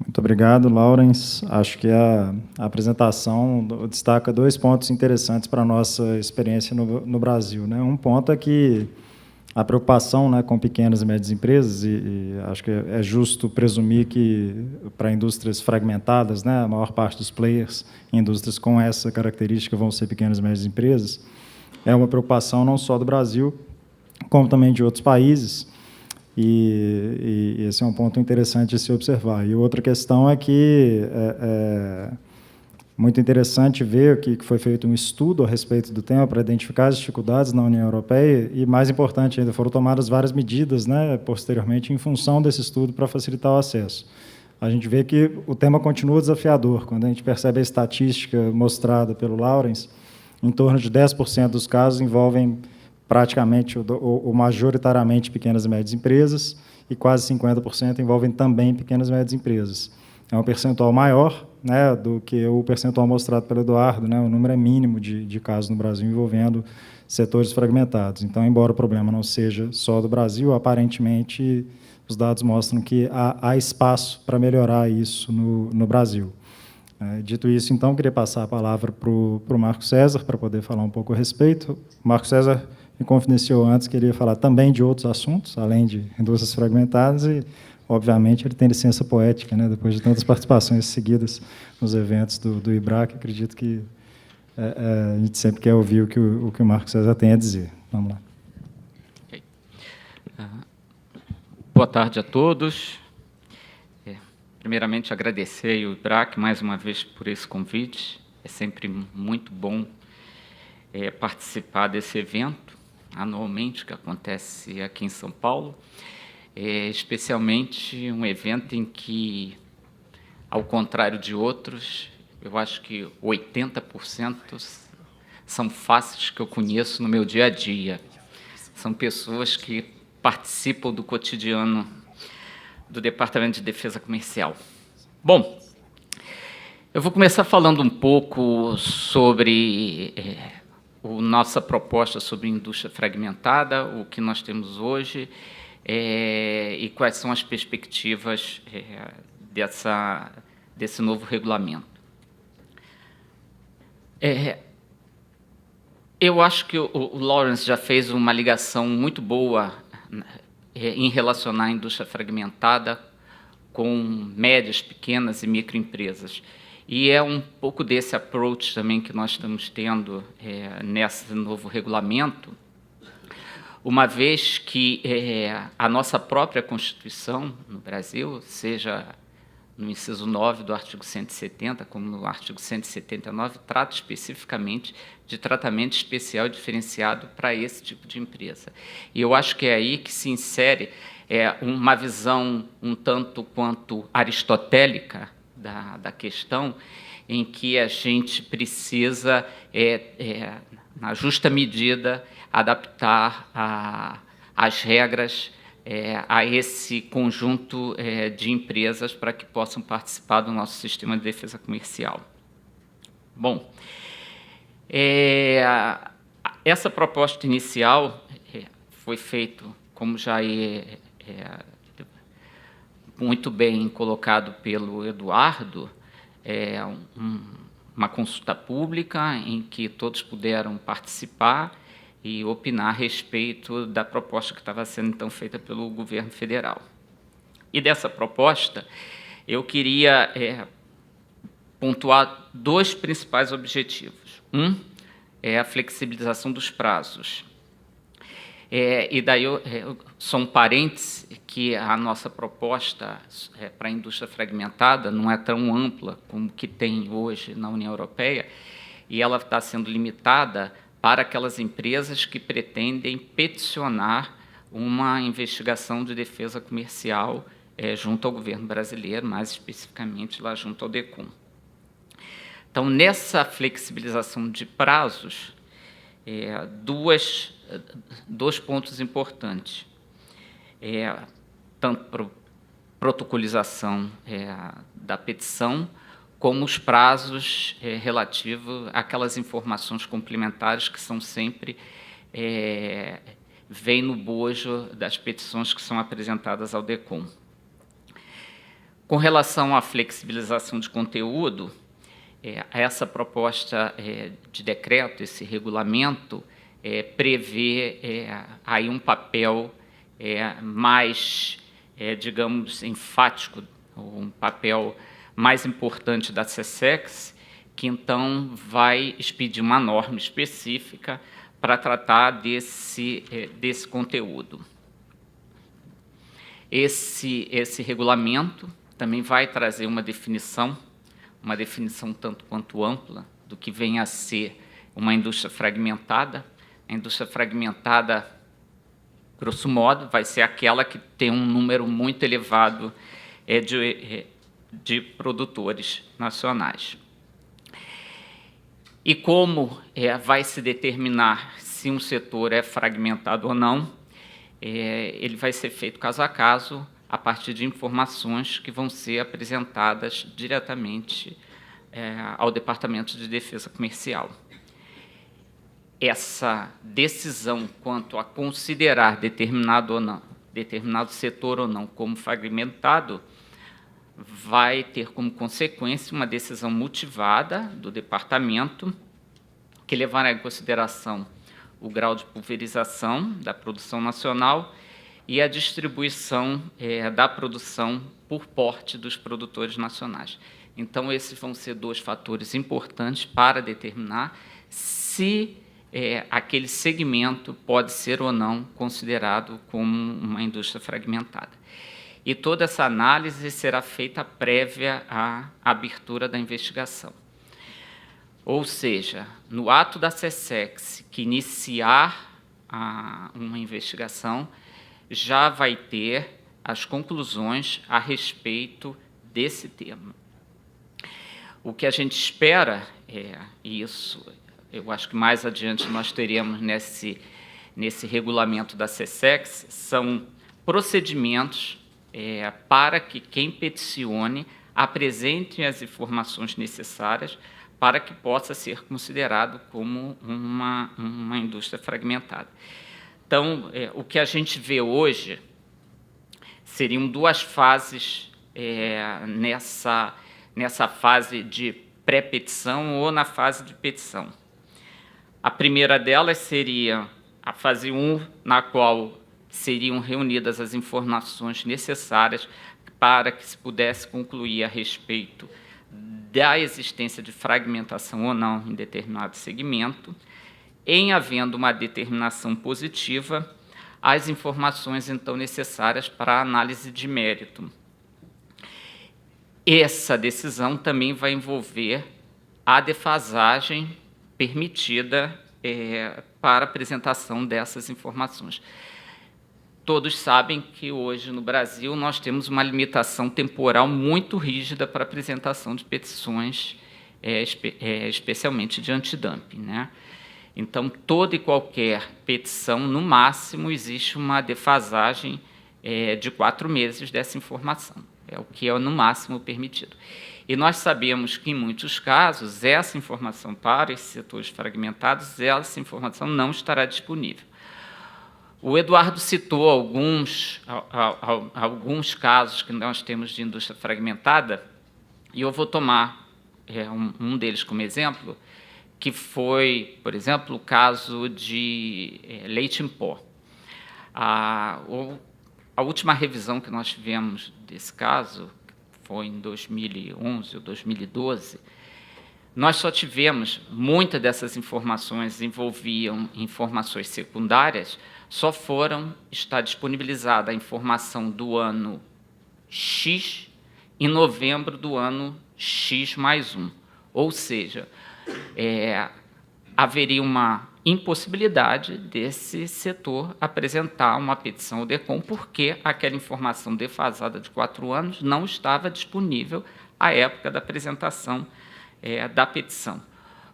Muito obrigado, Laurens. Acho que a apresentação destaca dois pontos interessantes para a nossa experiência no Brasil, né? Um ponto é que a preocupação, né, com pequenas e médias empresas, e acho que é justo presumir que para indústrias fragmentadas, né, a maior parte dos players em indústrias com essa característica vão ser pequenas e médias empresas, é uma preocupação não só do Brasil, como também de outros países. E esse é um ponto interessante de se observar. E outra questão é que é muito interessante ver que foi feito um estudo a respeito do tema para identificar as dificuldades na União Europeia e, mais importante ainda, foram tomadas várias medidas, né, posteriormente, em função desse estudo para facilitar o acesso. A gente vê que o tema continua desafiador. Quando a gente percebe a estatística mostrada pelo Laurens, em torno de 10% dos casos envolvem praticamente ou majoritariamente pequenas e médias empresas, e quase 50% envolvem também pequenas e médias empresas. É um percentual maior, né, do que o percentual mostrado pelo Eduardo, né? O número é mínimo de casos no Brasil envolvendo setores fragmentados. Então, embora o problema não seja só do Brasil, aparentemente os dados mostram que há espaço para melhorar isso no Brasil. Dito isso, então, queria passar a palavra para o Marco César, para poder falar um pouco a respeito. O Marco César me confidenciou antes que queria falar também de outros assuntos, além de indústrias fragmentadas, e, obviamente, ele tem licença poética, né, depois de tantas participações seguidas nos eventos do IBRAC. Acredito que a gente sempre quer ouvir o que o Marco César tem a dizer. Vamos lá. Okay. Boa tarde a todos. Primeiramente, agradecer ao IBRAC mais uma vez por esse convite. É sempre muito bom participar desse evento, anualmente, que acontece aqui em São Paulo. Especialmente um evento em que, ao contrário de outros, eu acho que 80% são faces que eu conheço no meu dia a dia. São pessoas que participam do cotidiano do Departamento de Defesa Comercial. Bom, eu vou começar falando um pouco sobre nossa proposta sobre indústria fragmentada, o que nós temos hoje, e quais são as perspectivas desse novo regulamento. Eu acho que o Laurens já fez uma ligação muito boa em relacionar a indústria fragmentada com médias, pequenas e microempresas. E é um pouco desse approach também que nós estamos tendo nesse novo regulamento, uma vez que a nossa própria Constituição no Brasil, seja no inciso 9 do artigo 170, como no artigo 179, trata especificamente de tratamento especial e diferenciado para esse tipo de empresa. E eu acho que é aí que se insere uma visão um tanto quanto aristotélica da questão, em que a gente precisa, na justa medida, adaptar as regras a esse conjunto de empresas para que possam participar do nosso sistema de defesa comercial. Bom, essa proposta inicial foi feita, como já muito bem colocado pelo Eduardo, uma consulta pública em que todos puderam participar e opinar a respeito da proposta que estava sendo, então, feita pelo governo federal. E dessa proposta, eu queria pontuar dois principais objetivos. Um é a flexibilização dos prazos. E daí, só um parêntese, que a nossa proposta para a indústria fragmentada não é tão ampla como que tem hoje na União Europeia, e ela está sendo limitada para aquelas empresas que pretendem peticionar uma investigação de defesa comercial junto ao governo brasileiro, mais especificamente lá junto ao DECOM. Então, nessa flexibilização de prazos, dois pontos importantes. Tanto para a protocolização da petição, como os prazos relativos àquelas informações complementares que são sempre vêm no bojo das petições que são apresentadas ao DECOM. Com relação à flexibilização de conteúdo, essa proposta de decreto, esse regulamento, prevê aí um papel mais, digamos, enfático, um papel mais importante da SESEX, que então vai expedir uma norma específica para tratar desse conteúdo. Esse regulamento também vai trazer uma definição tanto quanto ampla do que vem a ser uma indústria fragmentada. A indústria fragmentada, grosso modo, vai ser aquela que tem um número muito elevado de produtores nacionais. E como vai se determinar se um setor é fragmentado ou não, ele vai ser feito caso a caso, a partir de informações que vão ser apresentadas diretamente ao Departamento de Defesa Comercial. Essa decisão quanto a considerar determinado setor ou não como fragmentado vai ter como consequência uma decisão motivada do departamento, que levará em consideração o grau de pulverização da produção nacional e a distribuição da produção por porte dos produtores nacionais. Então, esses vão ser dois fatores importantes para determinar se aquele segmento pode ser ou não considerado como uma indústria fragmentada. E toda essa análise será feita prévia à abertura da investigação. Ou seja, no ato da SESEX que iniciar uma investigação, já vai ter as conclusões a respeito desse tema. O que a gente espera, isso eu acho que mais adiante nós teremos nesse regulamento da SESEX, são procedimentos para que quem peticione apresente as informações necessárias para que possa ser considerado como uma indústria fragmentada. Então, o que a gente vê hoje seriam duas fases nessa fase de pré-petição ou na fase de petição. A primeira delas seria a fase 1, na qual seriam reunidas as informações necessárias para que se pudesse concluir a respeito da existência de fragmentação ou não em determinado segmento. Em havendo uma determinação positiva, as informações, então, necessárias para a análise de mérito. Essa decisão também vai envolver a defasagem permitida para a apresentação dessas informações. Todos sabem que hoje no Brasil nós temos uma limitação temporal muito rígida para a apresentação de petições, especialmente de antidumping, né? Então, toda e qualquer petição, no máximo, existe uma defasagem de 4 meses dessa informação, é o que é no máximo permitido. E nós sabemos que, em muitos casos, essa informação para esses setores fragmentados, essa informação não estará disponível. O Eduardo citou alguns casos que nós temos de indústria fragmentada, e eu vou tomar um deles como exemplo, que foi, por exemplo, o caso de leite em pó. A última revisão que nós tivemos desse caso foi em 2011 ou 2012. Nós só tivemos, muitas dessas informações envolviam informações secundárias, só está disponibilizada a informação do ano X em novembro do ano X+1. Ou seja, haveria uma impossibilidade desse setor apresentar uma petição ao DECOM, porque aquela informação defasada de 4 anos não estava disponível à época da apresentação da petição.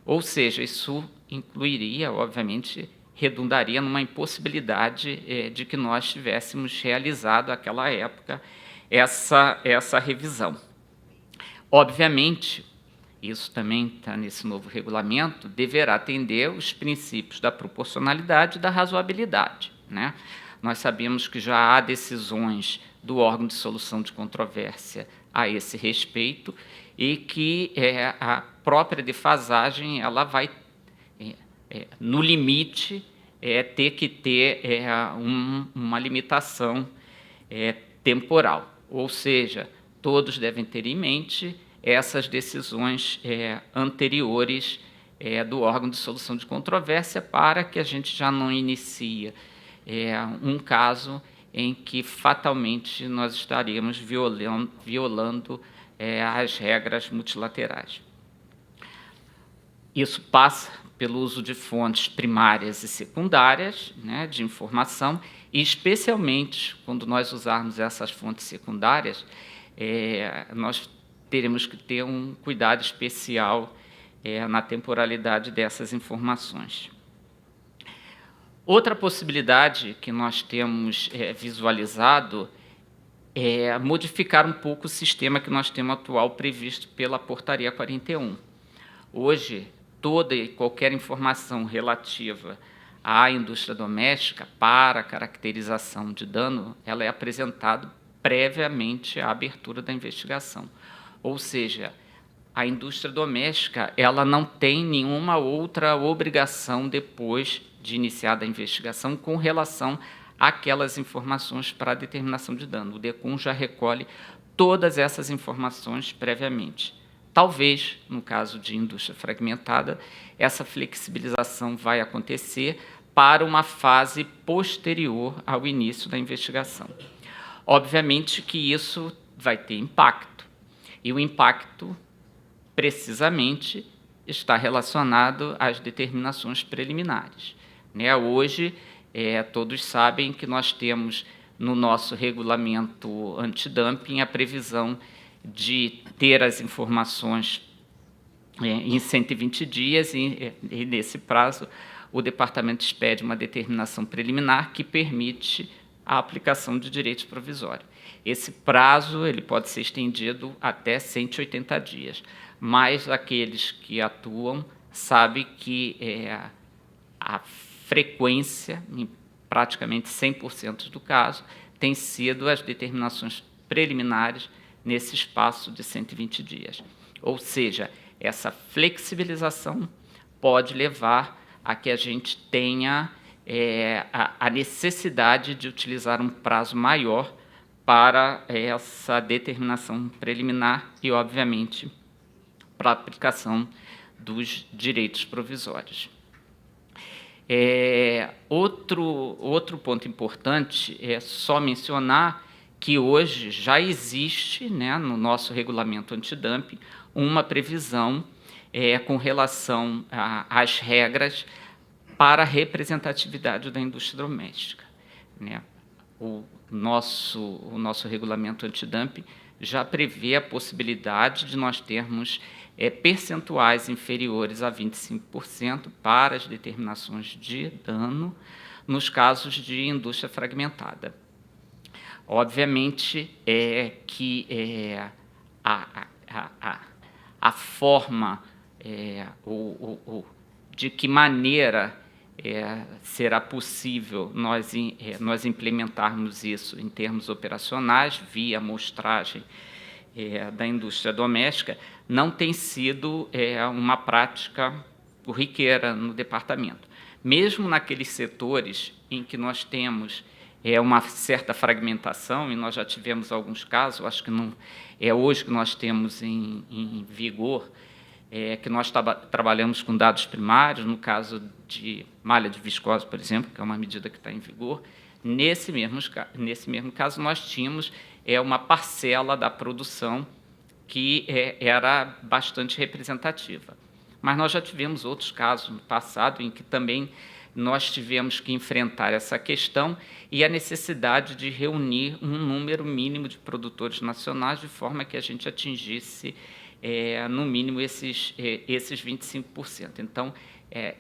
Ou seja, isso incluiria, obviamente, redundaria numa impossibilidade de que nós tivéssemos realizado àquela época essa revisão. Obviamente, isso também está nesse novo regulamento, deverá atender os princípios da proporcionalidade e da razoabilidade, né? Nós sabemos que já há decisões do órgão de solução de controvérsia a esse respeito e que a própria defasagem ela vai, no limite, ter que ter uma limitação temporal. Ou seja, todos devem ter em mente essas decisões anteriores do órgão de solução de controvérsia para que a gente já não inicie um caso em que fatalmente nós estaríamos violando as regras multilaterais. Isso passa pelo uso de fontes primárias e secundárias, né, de informação, e especialmente quando nós usarmos essas fontes secundárias, nós teremos que ter um cuidado especial na temporalidade dessas informações. Outra possibilidade que nós temos visualizado é modificar um pouco o sistema que nós temos atual previsto pela Portaria 41. Hoje, toda e qualquer informação relativa à indústria doméstica para caracterização de dano, ela é apresentada previamente à abertura da investigação. Ou seja, a indústria doméstica ela não tem nenhuma outra obrigação depois de iniciada a investigação com relação àquelas informações para a determinação de dano. O DECOM já recolhe todas essas informações previamente. Talvez, no caso de indústria fragmentada, essa flexibilização vai acontecer para uma fase posterior ao início da investigação. Obviamente que isso vai ter impacto, e o impacto, precisamente, está relacionado às determinações preliminares. Hoje, todos sabem que nós temos no nosso regulamento antidumping a previsão de ter as informações em 120 dias e nesse prazo, o departamento expede uma determinação preliminar que permite a aplicação de direito provisório. Esse prazo ele pode ser estendido até 180 dias, mas aqueles que atuam sabem que a frequência, em praticamente 100% do caso, tem sido as determinações preliminares nesse espaço de 120 dias. Ou seja, essa flexibilização pode levar a que a gente tenha a necessidade de utilizar um prazo maior para essa determinação preliminar e, obviamente, para a aplicação dos direitos provisórios. Outro ponto importante é só mencionar que hoje já existe, no nosso regulamento antidumping, uma previsão com relação às regras para a representatividade da indústria doméstica. O nosso regulamento antidumping já prevê a possibilidade de nós termos percentuais inferiores a 25% para as determinações de dano nos casos de indústria fragmentada. Obviamente que a forma, de que maneira será possível nós implementarmos isso em termos operacionais, via amostragem da indústria doméstica, não tem sido uma prática corriqueira no departamento. Mesmo naqueles setores em que nós temos uma certa fragmentação, e nós já tivemos alguns casos, acho que não é hoje que nós temos em vigor, que nós trabalhamos com dados primários, no caso de malha de viscose, por exemplo, que é uma medida que está em vigor. Nesse mesmo caso, nós tínhamos uma parcela da produção que era bastante representativa. Mas nós já tivemos outros casos no passado em que também nós tivemos que enfrentar essa questão e a necessidade de reunir um número mínimo de produtores nacionais de forma que a gente atingisse, no mínimo, esses 25%. Então,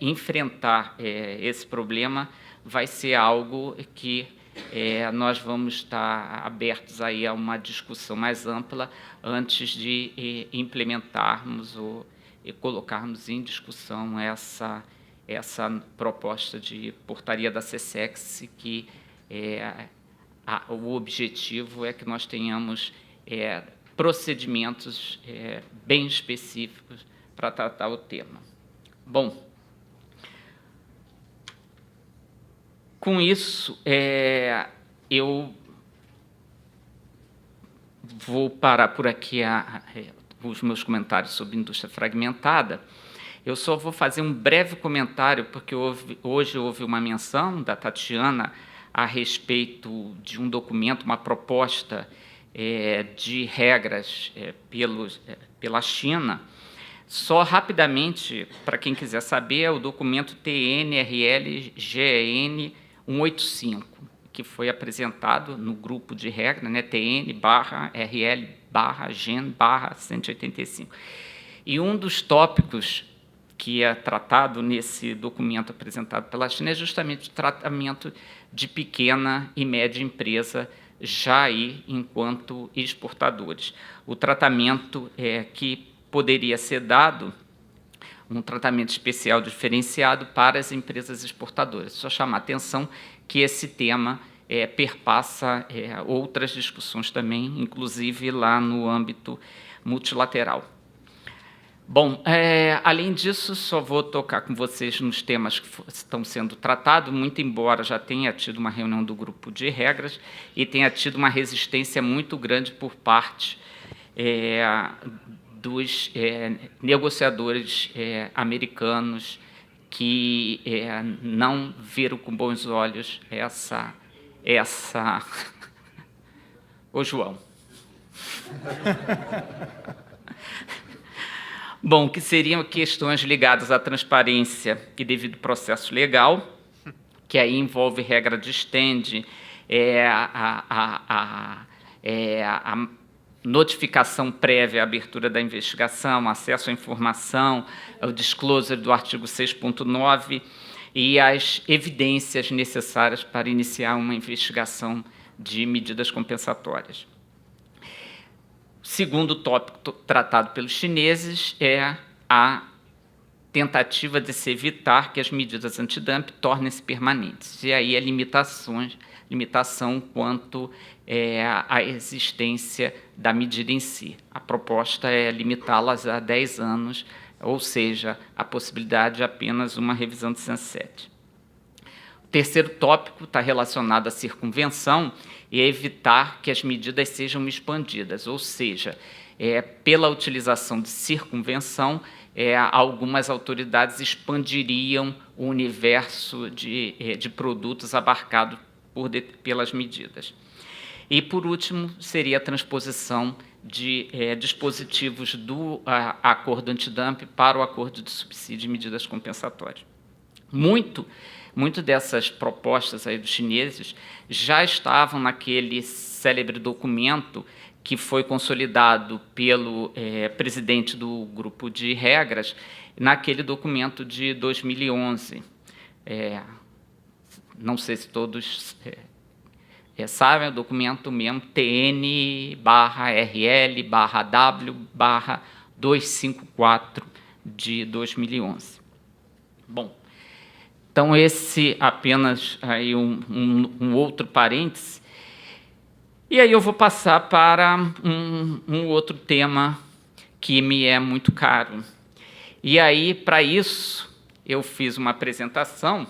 enfrentar esse problema vai ser algo que nós vamos estar abertos aí a uma discussão mais ampla antes de implementarmos ou colocarmos em discussão essa proposta de portaria da SESEX, que o objetivo é que nós tenhamos procedimentos bem específicos para tratar o tema. Bom, com isso, eu vou parar por aqui os meus comentários sobre indústria fragmentada. Eu só vou fazer um breve comentário, porque hoje houve uma menção da Tatiana a respeito de um documento, uma proposta de regras pela China. Só rapidamente, para quem quiser saber, é o documento TNRL-GN 185, que foi apresentado no grupo de regra, né, TN/RL/GEN/185. E um dos tópicos que é tratado nesse documento apresentado pela China é justamente o tratamento de pequena e média empresa já aí enquanto exportadores. O tratamento que poderia ser dado, um tratamento especial diferenciado para as empresas exportadoras. Só chamar a atenção que esse tema perpassa outras discussões também, inclusive lá no âmbito multilateral. Bom, além disso, só vou tocar com vocês nos temas que estão sendo tratados, muito embora já tenha tido uma reunião do grupo de regras e tenha tido uma resistência muito grande por parte dos negociadores americanos que não viram com bons olhos essa... Ô, João. Bom, que seriam questões ligadas à transparência e devido processo legal, que aí envolve regra de stand, a notificação prévia à abertura da investigação, acesso à informação, o disclosure do artigo 6.9 e as evidências necessárias para iniciar uma investigação de medidas compensatórias. O segundo tópico tratado pelos chineses é a tentativa de se evitar que as medidas antidumping tornem-se permanentes. E aí a limitação quanto à existência da medida em si. A proposta é limitá-las a 10 anos, ou seja, a possibilidade de apenas uma revisão de sunset. O terceiro tópico está relacionado à circunvenção e evitar que as medidas sejam expandidas, ou seja, pela utilização de circunvenção, algumas autoridades expandiriam o universo de produtos abarcado pelas medidas. E, por último, seria a transposição de dispositivos do acordo antidumping para o acordo de subsídio e medidas compensatórias. Muito dessas propostas aí dos chineses já estavam naquele célebre documento que foi consolidado pelo presidente do grupo de regras, naquele documento de 2011. Não sei se todos sabem, é o documento mesmo TN/RL/W/254 de 2011. Bom, então esse apenas aí um outro parêntese. E aí eu vou passar para um outro tema que me é muito caro. E aí, para isso, eu fiz uma apresentação,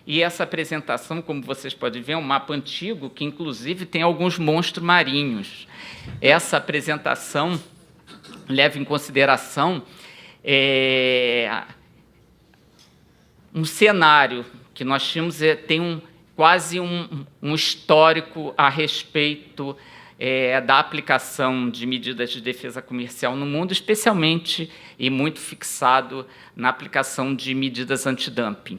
e essa apresentação, como vocês podem ver, é um mapa antigo, que inclusive tem alguns monstros marinhos. Essa apresentação leva em consideração um cenário que nós tínhamos, tem quase um histórico a respeito da aplicação de medidas de defesa comercial no mundo, especialmente e muito fixado na aplicação de medidas antidumping.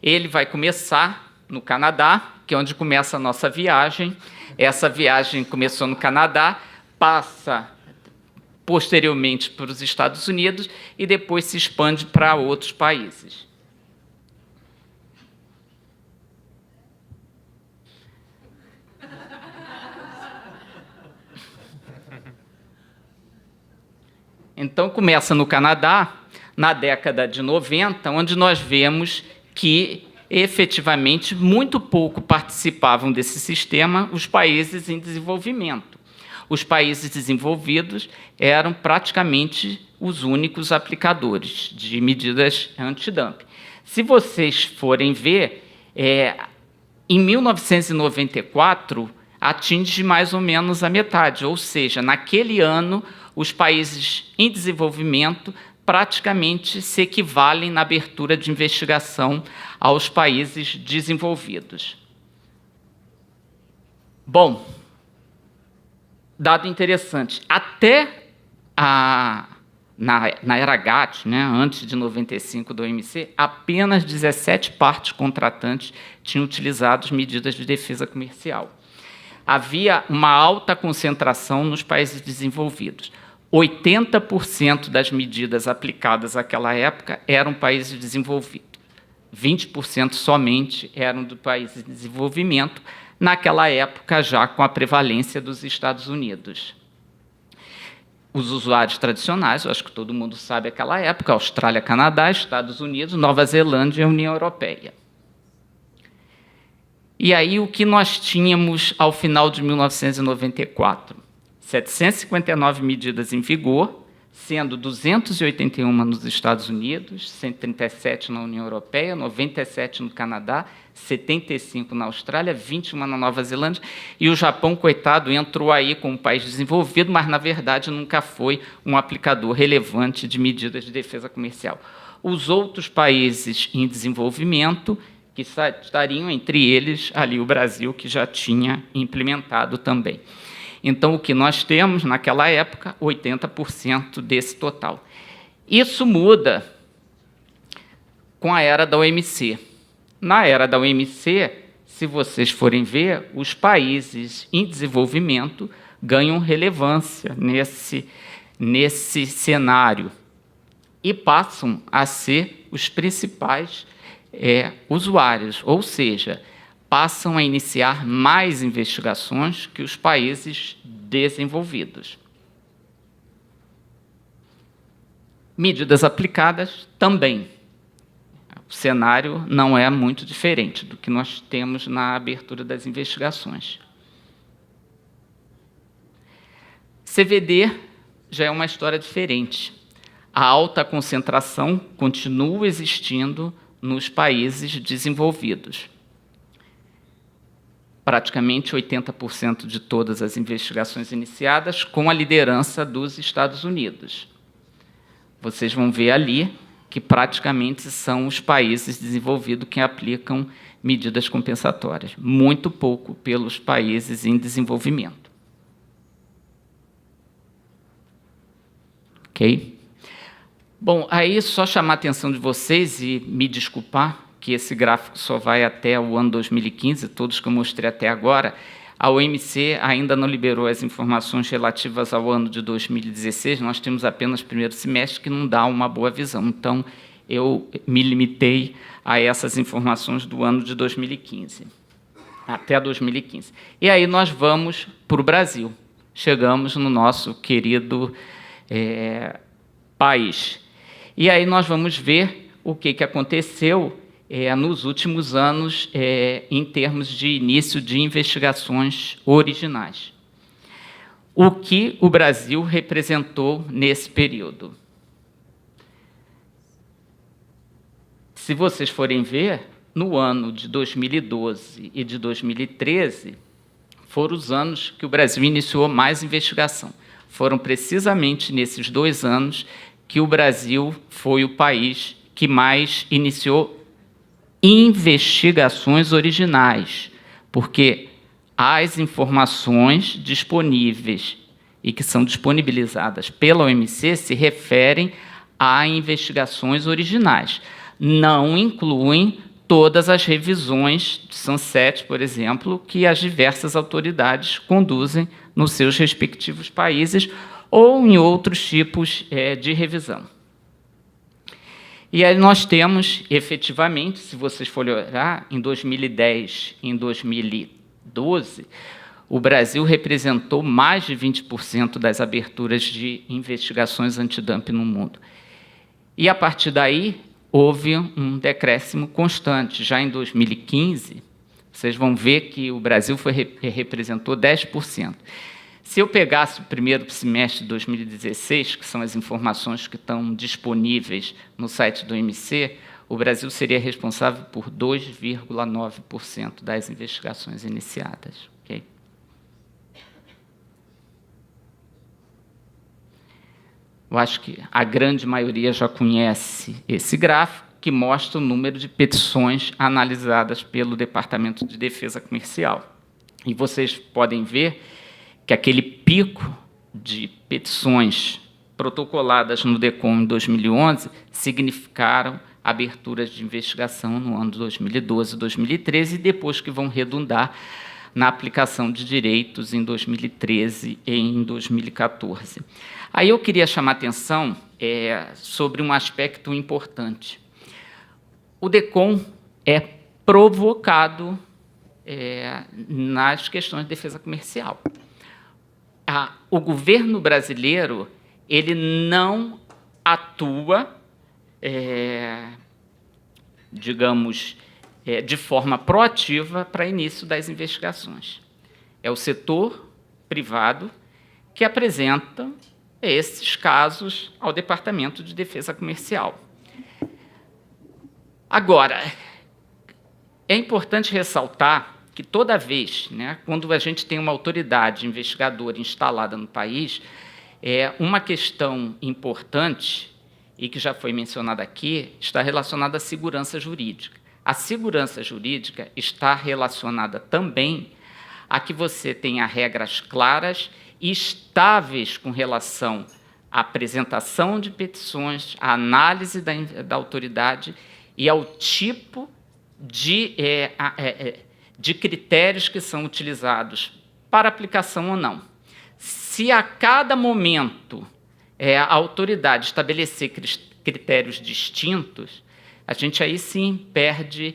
Ele vai começar no Canadá, que é onde começa a nossa viagem. Essa viagem começou no Canadá, passa posteriormente para os Estados Unidos e depois se expande para outros países. Então, começa no Canadá, na década de 90, onde nós vemos que, efetivamente, muito pouco participavam desse sistema os países em desenvolvimento. Os países desenvolvidos eram praticamente os únicos aplicadores de medidas antidumping. Se vocês forem ver, em 1994, atinge mais ou menos a metade, ou seja, naquele ano, os países em desenvolvimento praticamente se equivalem na abertura de investigação aos países desenvolvidos. Bom, dado interessante, até na era GATT, né, antes de 95 do OMC, apenas 17 partes contratantes tinham utilizado medidas de defesa comercial. Havia uma alta concentração nos países desenvolvidos. 80% das medidas aplicadas naquela época eram países desenvolvidos. 20% somente eram do países de desenvolvimento, naquela época já com a prevalência dos Estados Unidos. Os usuários tradicionais, eu acho que todo mundo sabe aquela época, Austrália, Canadá, Estados Unidos, Nova Zelândia e a União Europeia. E aí o que nós tínhamos ao final de 1994? 759 medidas em vigor, sendo 281 nos Estados Unidos, 137 na União Europeia, 97 no Canadá, 75 na Austrália, 21 na Nova Zelândia, e o Japão, coitado, entrou aí como um país desenvolvido, mas, na verdade, nunca foi um aplicador relevante de medidas de defesa comercial. Os outros países em desenvolvimento, que estariam entre eles ali o Brasil, que já tinha implementado também. Então, o que nós temos, naquela época, 80% desse total. Isso muda com a era da OMC. Na era da OMC, se vocês forem ver, os países em desenvolvimento ganham relevância nesse cenário e passam a ser os principais usuários, ou seja, passam a iniciar mais investigações que os países desenvolvidos. Medidas aplicadas também. O cenário não é muito diferente do que nós temos na abertura das investigações. CVD já é uma história diferente. A alta concentração continua existindo nos países desenvolvidos. Praticamente 80% de todas as investigações iniciadas com a liderança dos Estados Unidos. Vocês vão ver ali que praticamente são os países desenvolvidos que aplicam medidas compensatórias, muito pouco pelos países em desenvolvimento. Ok? Bom, aí só chamar a atenção de vocês e me desculpar, que esse gráfico só vai até o ano 2015, todos que eu mostrei até agora. A OMC ainda não liberou as informações relativas ao ano de 2016, nós temos apenas o primeiro semestre, que não dá uma boa visão. Então, eu me limitei a essas informações do ano de 2015. Até 2015. E aí nós vamos para o Brasil. Chegamos no nosso querido país. E aí nós vamos ver o que aconteceu nos últimos anos em termos de início de investigações originais. O que o Brasil representou nesse período? Se vocês forem ver, no ano de 2012 e de 2013, foram os anos que o Brasil iniciou mais investigação. Foram precisamente nesses 2 anos que o Brasil foi o país que mais iniciou investigações originais, porque as informações disponíveis e que são disponibilizadas pela OMC se referem a investigações originais. Não incluem todas as revisões de Sunset, por exemplo, que as diversas autoridades conduzem nos seus respectivos países ou em outros tipos de revisão. E aí nós temos, efetivamente, se vocês forem olhar, em 2010 e em 2012, o Brasil representou mais de 20% das aberturas de investigações antidumping no mundo. E, a partir daí, houve um decréscimo constante. Já em 2015, vocês vão ver que o Brasil representou 10%. Se eu pegasse o primeiro semestre de 2016, que são as informações que estão disponíveis no site do OMC, o Brasil seria responsável por 2,9% das investigações iniciadas. Okay? Eu acho que a grande maioria já conhece esse gráfico, que mostra o número de petições analisadas pelo Departamento de Defesa Comercial. E vocês podem ver que aquele pico de petições protocoladas no DECOM em 2011 significaram aberturas de investigação no ano de 2012 e 2013, e depois que vão redundar na aplicação de direitos em 2013 e em 2014. Aí eu queria chamar a atenção sobre um aspecto importante. O DECOM é provocado nas questões de defesa comercial. O governo brasileiro ele não atua, digamos, de forma proativa para início das investigações. É o setor privado que apresenta esses casos ao Departamento de Defesa Comercial. Agora, é importante ressaltar que toda vez, quando a gente tem uma autoridade investigadora instalada no país, uma questão importante, e que já foi mencionada aqui, está relacionada à segurança jurídica. A segurança jurídica está relacionada também a que você tenha regras claras e estáveis com relação à apresentação de petições, à análise da autoridade e ao tipo de critérios que são utilizados para aplicação ou não. Se a cada momento a autoridade estabelecer critérios distintos, a gente aí sim perde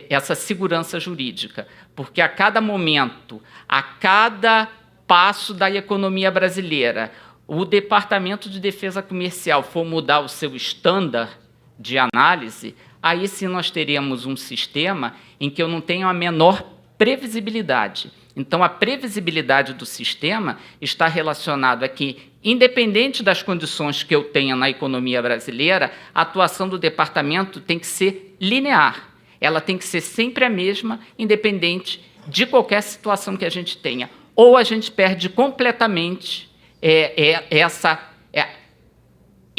essa segurança jurídica, porque a cada momento, a cada passo da economia brasileira, o Departamento de Defesa Comercial for mudar o seu estándar de análise, aí sim nós teríamos um sistema em que eu não tenho a menor previsibilidade. Então, a previsibilidade do sistema está relacionada a que, independente das condições que eu tenha na economia brasileira, a atuação do departamento tem que ser linear. Ela tem que ser sempre a mesma, independente de qualquer situação que a gente tenha. Ou a gente perde completamente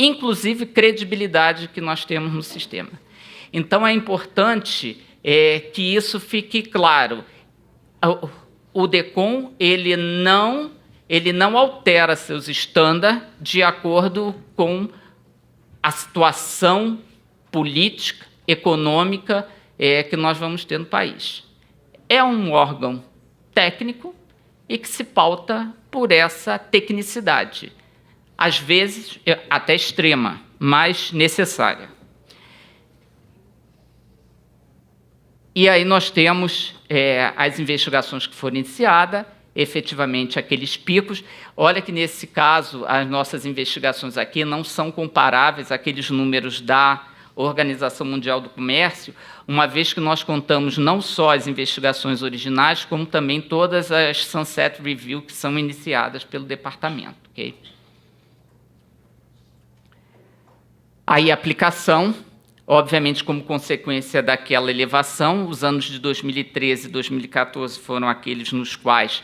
inclusive, credibilidade que nós temos no sistema. Então, é importante que isso fique claro. O DECOM ele não altera seus estándares de acordo com a situação política, econômica que nós vamos ter no país. É um órgão técnico e que se pauta por essa tecnicidade, às vezes até extrema, mas necessária. E aí nós temos as investigações que foram iniciadas, efetivamente aqueles picos. Olha que, nesse caso, as nossas investigações aqui não são comparáveis àqueles números da Organização Mundial do Comércio, uma vez que nós contamos não só as investigações originais, como também todas as Sunset Review que são iniciadas pelo departamento. Okay? Aí a aplicação, obviamente, como consequência daquela elevação, os anos de 2013 e 2014 foram aqueles nos quais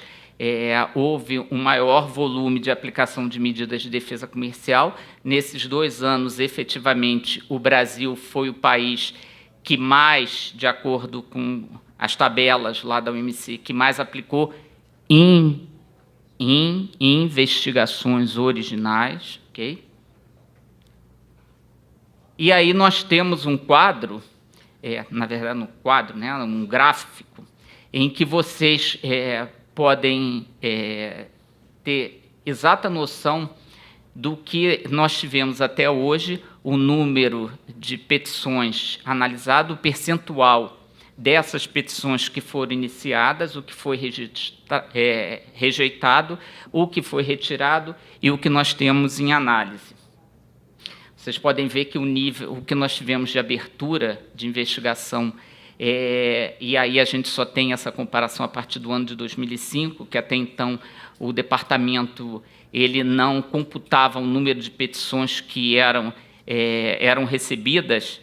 houve um maior volume de aplicação de medidas de defesa comercial. Nesses 2 anos, efetivamente, o Brasil foi o país que mais, de acordo com as tabelas lá da OMC, que mais aplicou em investigações originais. Okay? E aí nós temos um quadro, na verdade, um quadro, né, um gráfico, em que vocês podem ter exata noção do que nós tivemos até hoje, o número de petições analisado, o percentual dessas petições que foram iniciadas, o que foi rejeitado, o que foi retirado e o que nós temos em análise. Vocês podem ver que o que nós tivemos de abertura de investigação, e aí a gente só tem essa comparação a partir do ano de 2005, que até então o departamento ele não computava o número de petições que eram recebidas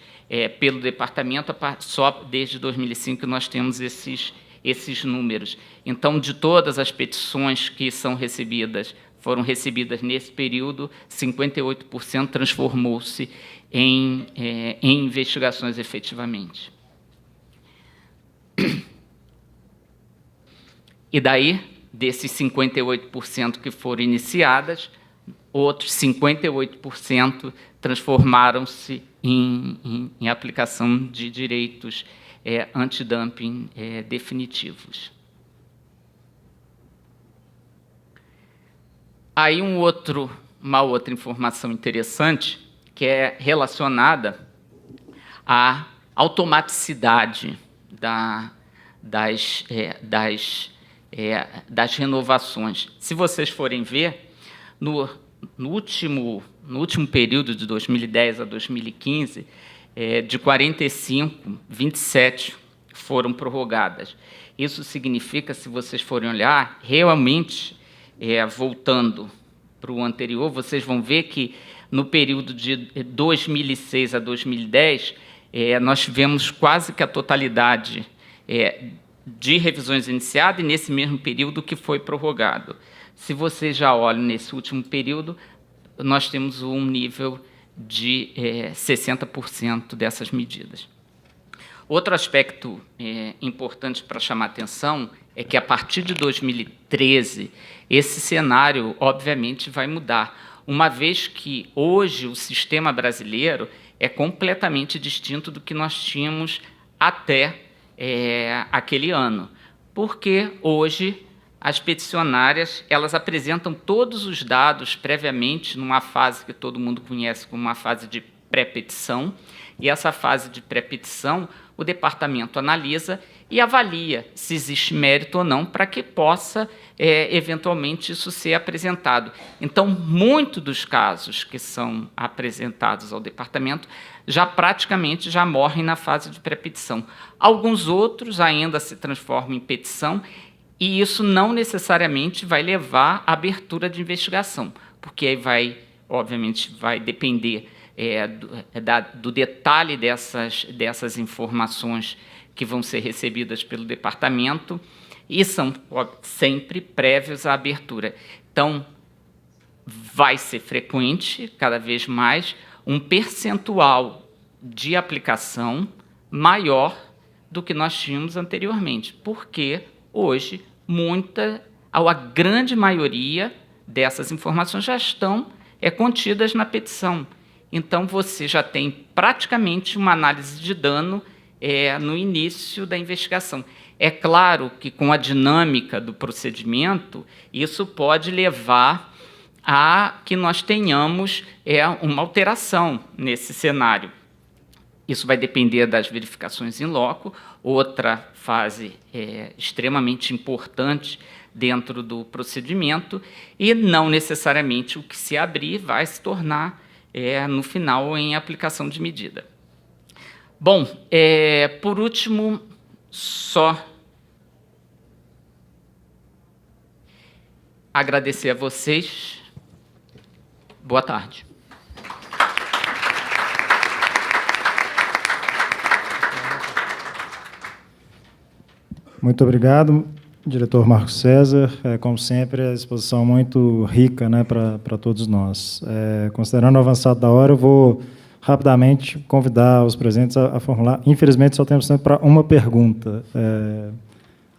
pelo departamento, só desde 2005 nós temos esses números. Então, de todas as petições que foram recebidas nesse período, 58% transformou-se em investigações efetivamente. E daí, desses 58% que foram iniciadas, outros 58% transformaram-se em aplicação de direitos antidumping definitivos. Aí uma outra informação interessante, que é relacionada à automaticidade das renovações. Se vocês forem ver, no último período de 2010 a 2015, de 45, 27 foram prorrogadas. Isso significa, se vocês forem olhar, realmente, voltando para o anterior, vocês vão ver que no período de 2006 a 2010, nós tivemos quase que a totalidade de revisões iniciadas e nesse mesmo período que foi prorrogado. Se vocês já olham nesse último período, nós temos um nível de 60% dessas medidas. Outro aspecto importante para chamar a atenção é que, a partir de 2013, esse cenário, obviamente, vai mudar, uma vez que, hoje, o sistema brasileiro é completamente distinto do que nós tínhamos até aquele ano, porque, hoje, as peticionárias elas apresentam todos os dados previamente numa fase que todo mundo conhece como uma fase de pré-petição, e essa fase de pré-petição o departamento analisa e avalia se existe mérito ou não para que possa, eventualmente, isso ser apresentado. Então, muitos dos casos que são apresentados ao departamento praticamente já morrem na fase de pré-petição. Alguns outros ainda se transformam em petição, e isso não necessariamente vai levar à abertura de investigação, porque aí obviamente, vai depender do detalhe dessas informações que vão ser recebidas pelo departamento, e são sempre prévios à abertura. Então, vai ser frequente, cada vez mais, um percentual de aplicação maior do que nós tínhamos anteriormente, porque hoje a grande maioria dessas informações já estão contidas na petição. Então, você já tem praticamente uma análise de dano no início da investigação. É claro que, com a dinâmica do procedimento, isso pode levar a que nós tenhamos uma alteração nesse cenário. Isso vai depender das verificações in loco. Outra fase extremamente importante dentro do procedimento, e não necessariamente o que se abrir vai se tornar, no final, em aplicação de medida. Bom, por último, só agradecer a vocês. Boa tarde. Muito obrigado, diretor Marcos César. Como sempre, a exposição muito rica, né, para todos nós. Considerando o avançado da hora, eu vou rapidamente convidar os presentes a formular. Infelizmente, só temos tempo para uma pergunta.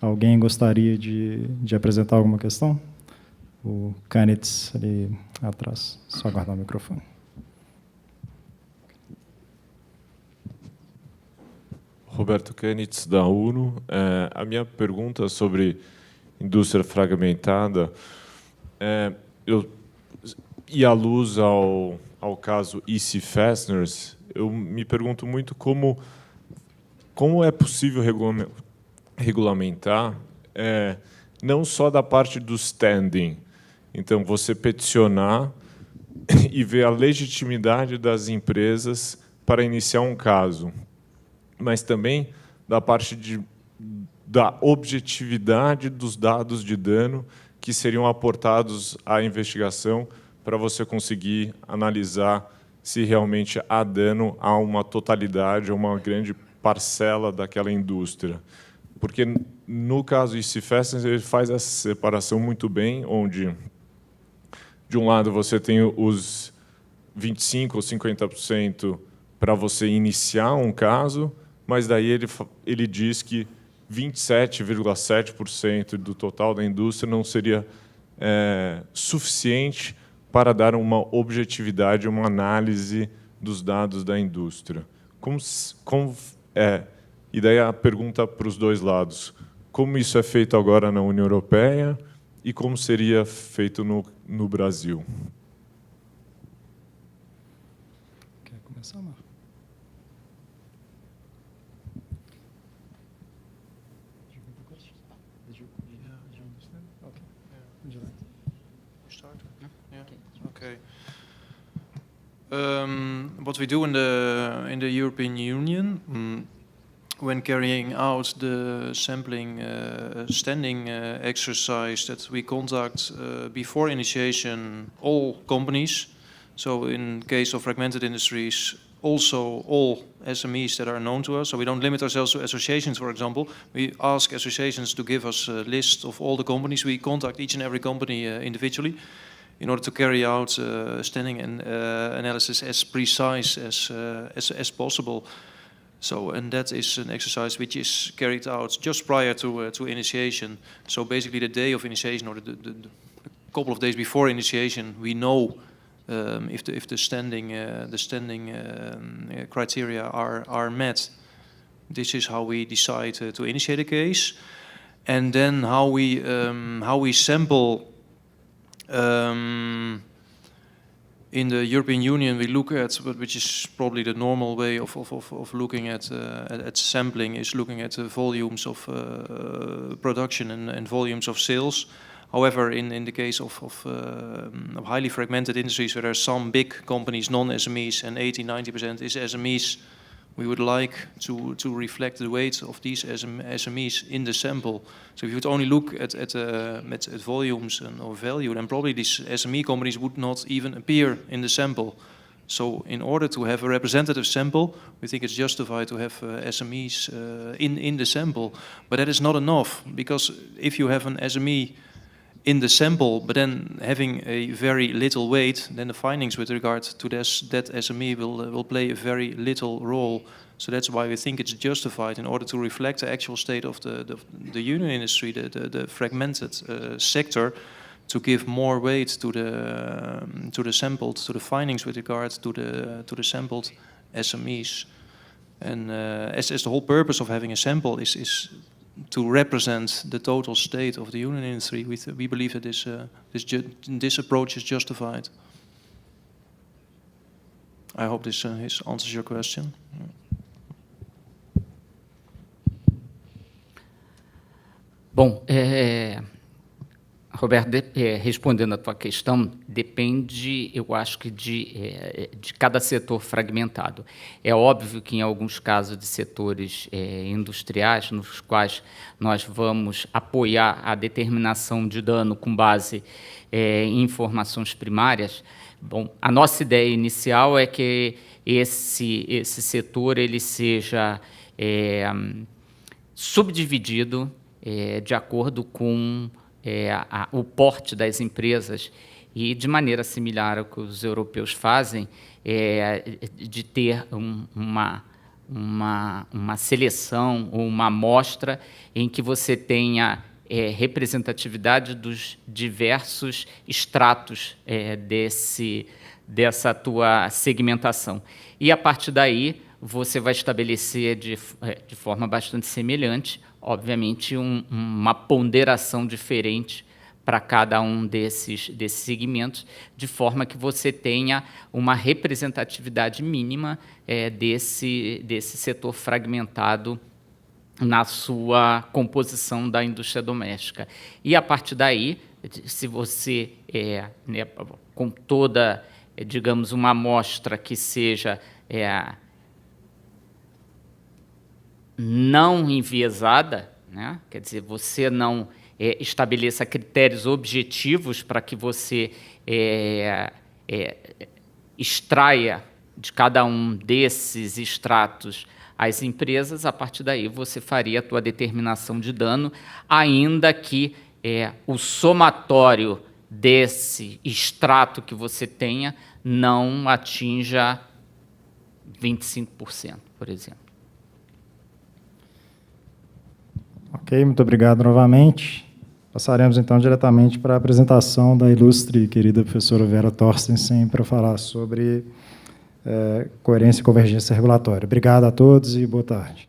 Alguém gostaria de apresentar alguma questão? O Canitz, ali atrás. Só aguardar o microfone. Roberto Canitz, da UNO. A minha pergunta sobre indústria fragmentada, e à luz ao caso EC Fasteners, eu me pergunto muito como é possível regulamentar, não só da parte do standing. Então, você peticionar e ver a legitimidade das empresas para iniciar um caso, mas também da parte da objetividade dos dados de dano que seriam aportados à investigação para você conseguir analisar se realmente há dano a uma totalidade, a uma grande parcela daquela indústria. Porque, no caso de Fasteners, ele faz essa separação muito bem, onde, de um lado, você tem os 25% ou 50% para você iniciar um caso, mas daí ele diz que 27,7% do total da indústria não seria suficiente para dar uma objetividade, uma análise dos dados da indústria. E daí a pergunta para os dois lados: como isso é feito agora na União Europeia e como seria feito no Brasil? Quer começar, Marco? Okay. What we do in the European Union, when carrying out the sampling standing exercise, that we conduct before initiation all companies. So in case of fragmented industries, also all SMEs that are known to us. So we don't limit ourselves to associations, for example. We ask associations to give us a list of all the companies. We contact each and every company individually, in order to carry out standing analysis as precise as possible. So, and that is an exercise which is carried out just prior to initiation. So basically the day of initiation, or the couple of days before initiation, we know if the standing criteria are met. This is how we decide to initiate a case, and then how we sample. In the European Union, we look at, which is probably the normal way of looking at sampling, is looking at the volumes of production and volumes of sales. However, in the case of highly fragmented industries, where there are some big companies, non-SMEs, and 80-90% is SMEs, we would like to reflect the weight of these SMEs in the sample. So if you would only look at volumes or value, then probably these SME companies would not even appear in the sample. So in order to have a representative sample, we think it's justified to have SMEs in the sample. But that is not enough, because if you have an SME in the sample, but then having a very little weight, then the findings with regard to that SME will play a very little role. So that's why we think it's justified, in order to reflect the actual state of the union industry, the fragmented sector, to give more weight to the sampled, to the findings with regard to the sampled SMEs. And as the whole purpose of having a sample is to represent the total state of the union industry, we believe that this approach is justified. I hope this answers your question. Bom, Roberto, respondendo à tua questão, depende, eu acho que de cada setor fragmentado. É óbvio que em alguns casos de setores industriais, nos quais nós vamos apoiar a determinação de dano com base em informações primárias, bom, a nossa ideia inicial é que esse setor ele seja subdividido de acordo com o porte das empresas e, de maneira similar ao que os europeus fazem, de ter uma seleção ou uma amostra em que você tenha representatividade dos diversos estratos dessa tua segmentação. E, a partir daí, você vai estabelecer de forma bastante semelhante, obviamente, uma ponderação diferente para cada um desses segmentos, de forma que você tenha uma representatividade mínima desse setor fragmentado na sua composição da indústria doméstica. E, a partir daí, se você, com toda, digamos, uma amostra que seja não enviesada, né? Quer dizer, você não estabeleça critérios objetivos para que você extraia de cada um desses estratos as empresas, a partir daí você faria a tua determinação de dano, ainda que o somatório desse extrato que você tenha não atinja 25%, por exemplo. Ok, muito obrigado novamente. Passaremos, então, diretamente para a apresentação da ilustre e querida professora Vera Torstensen para falar sobre coerência e convergência regulatória. Obrigado a todos e boa tarde.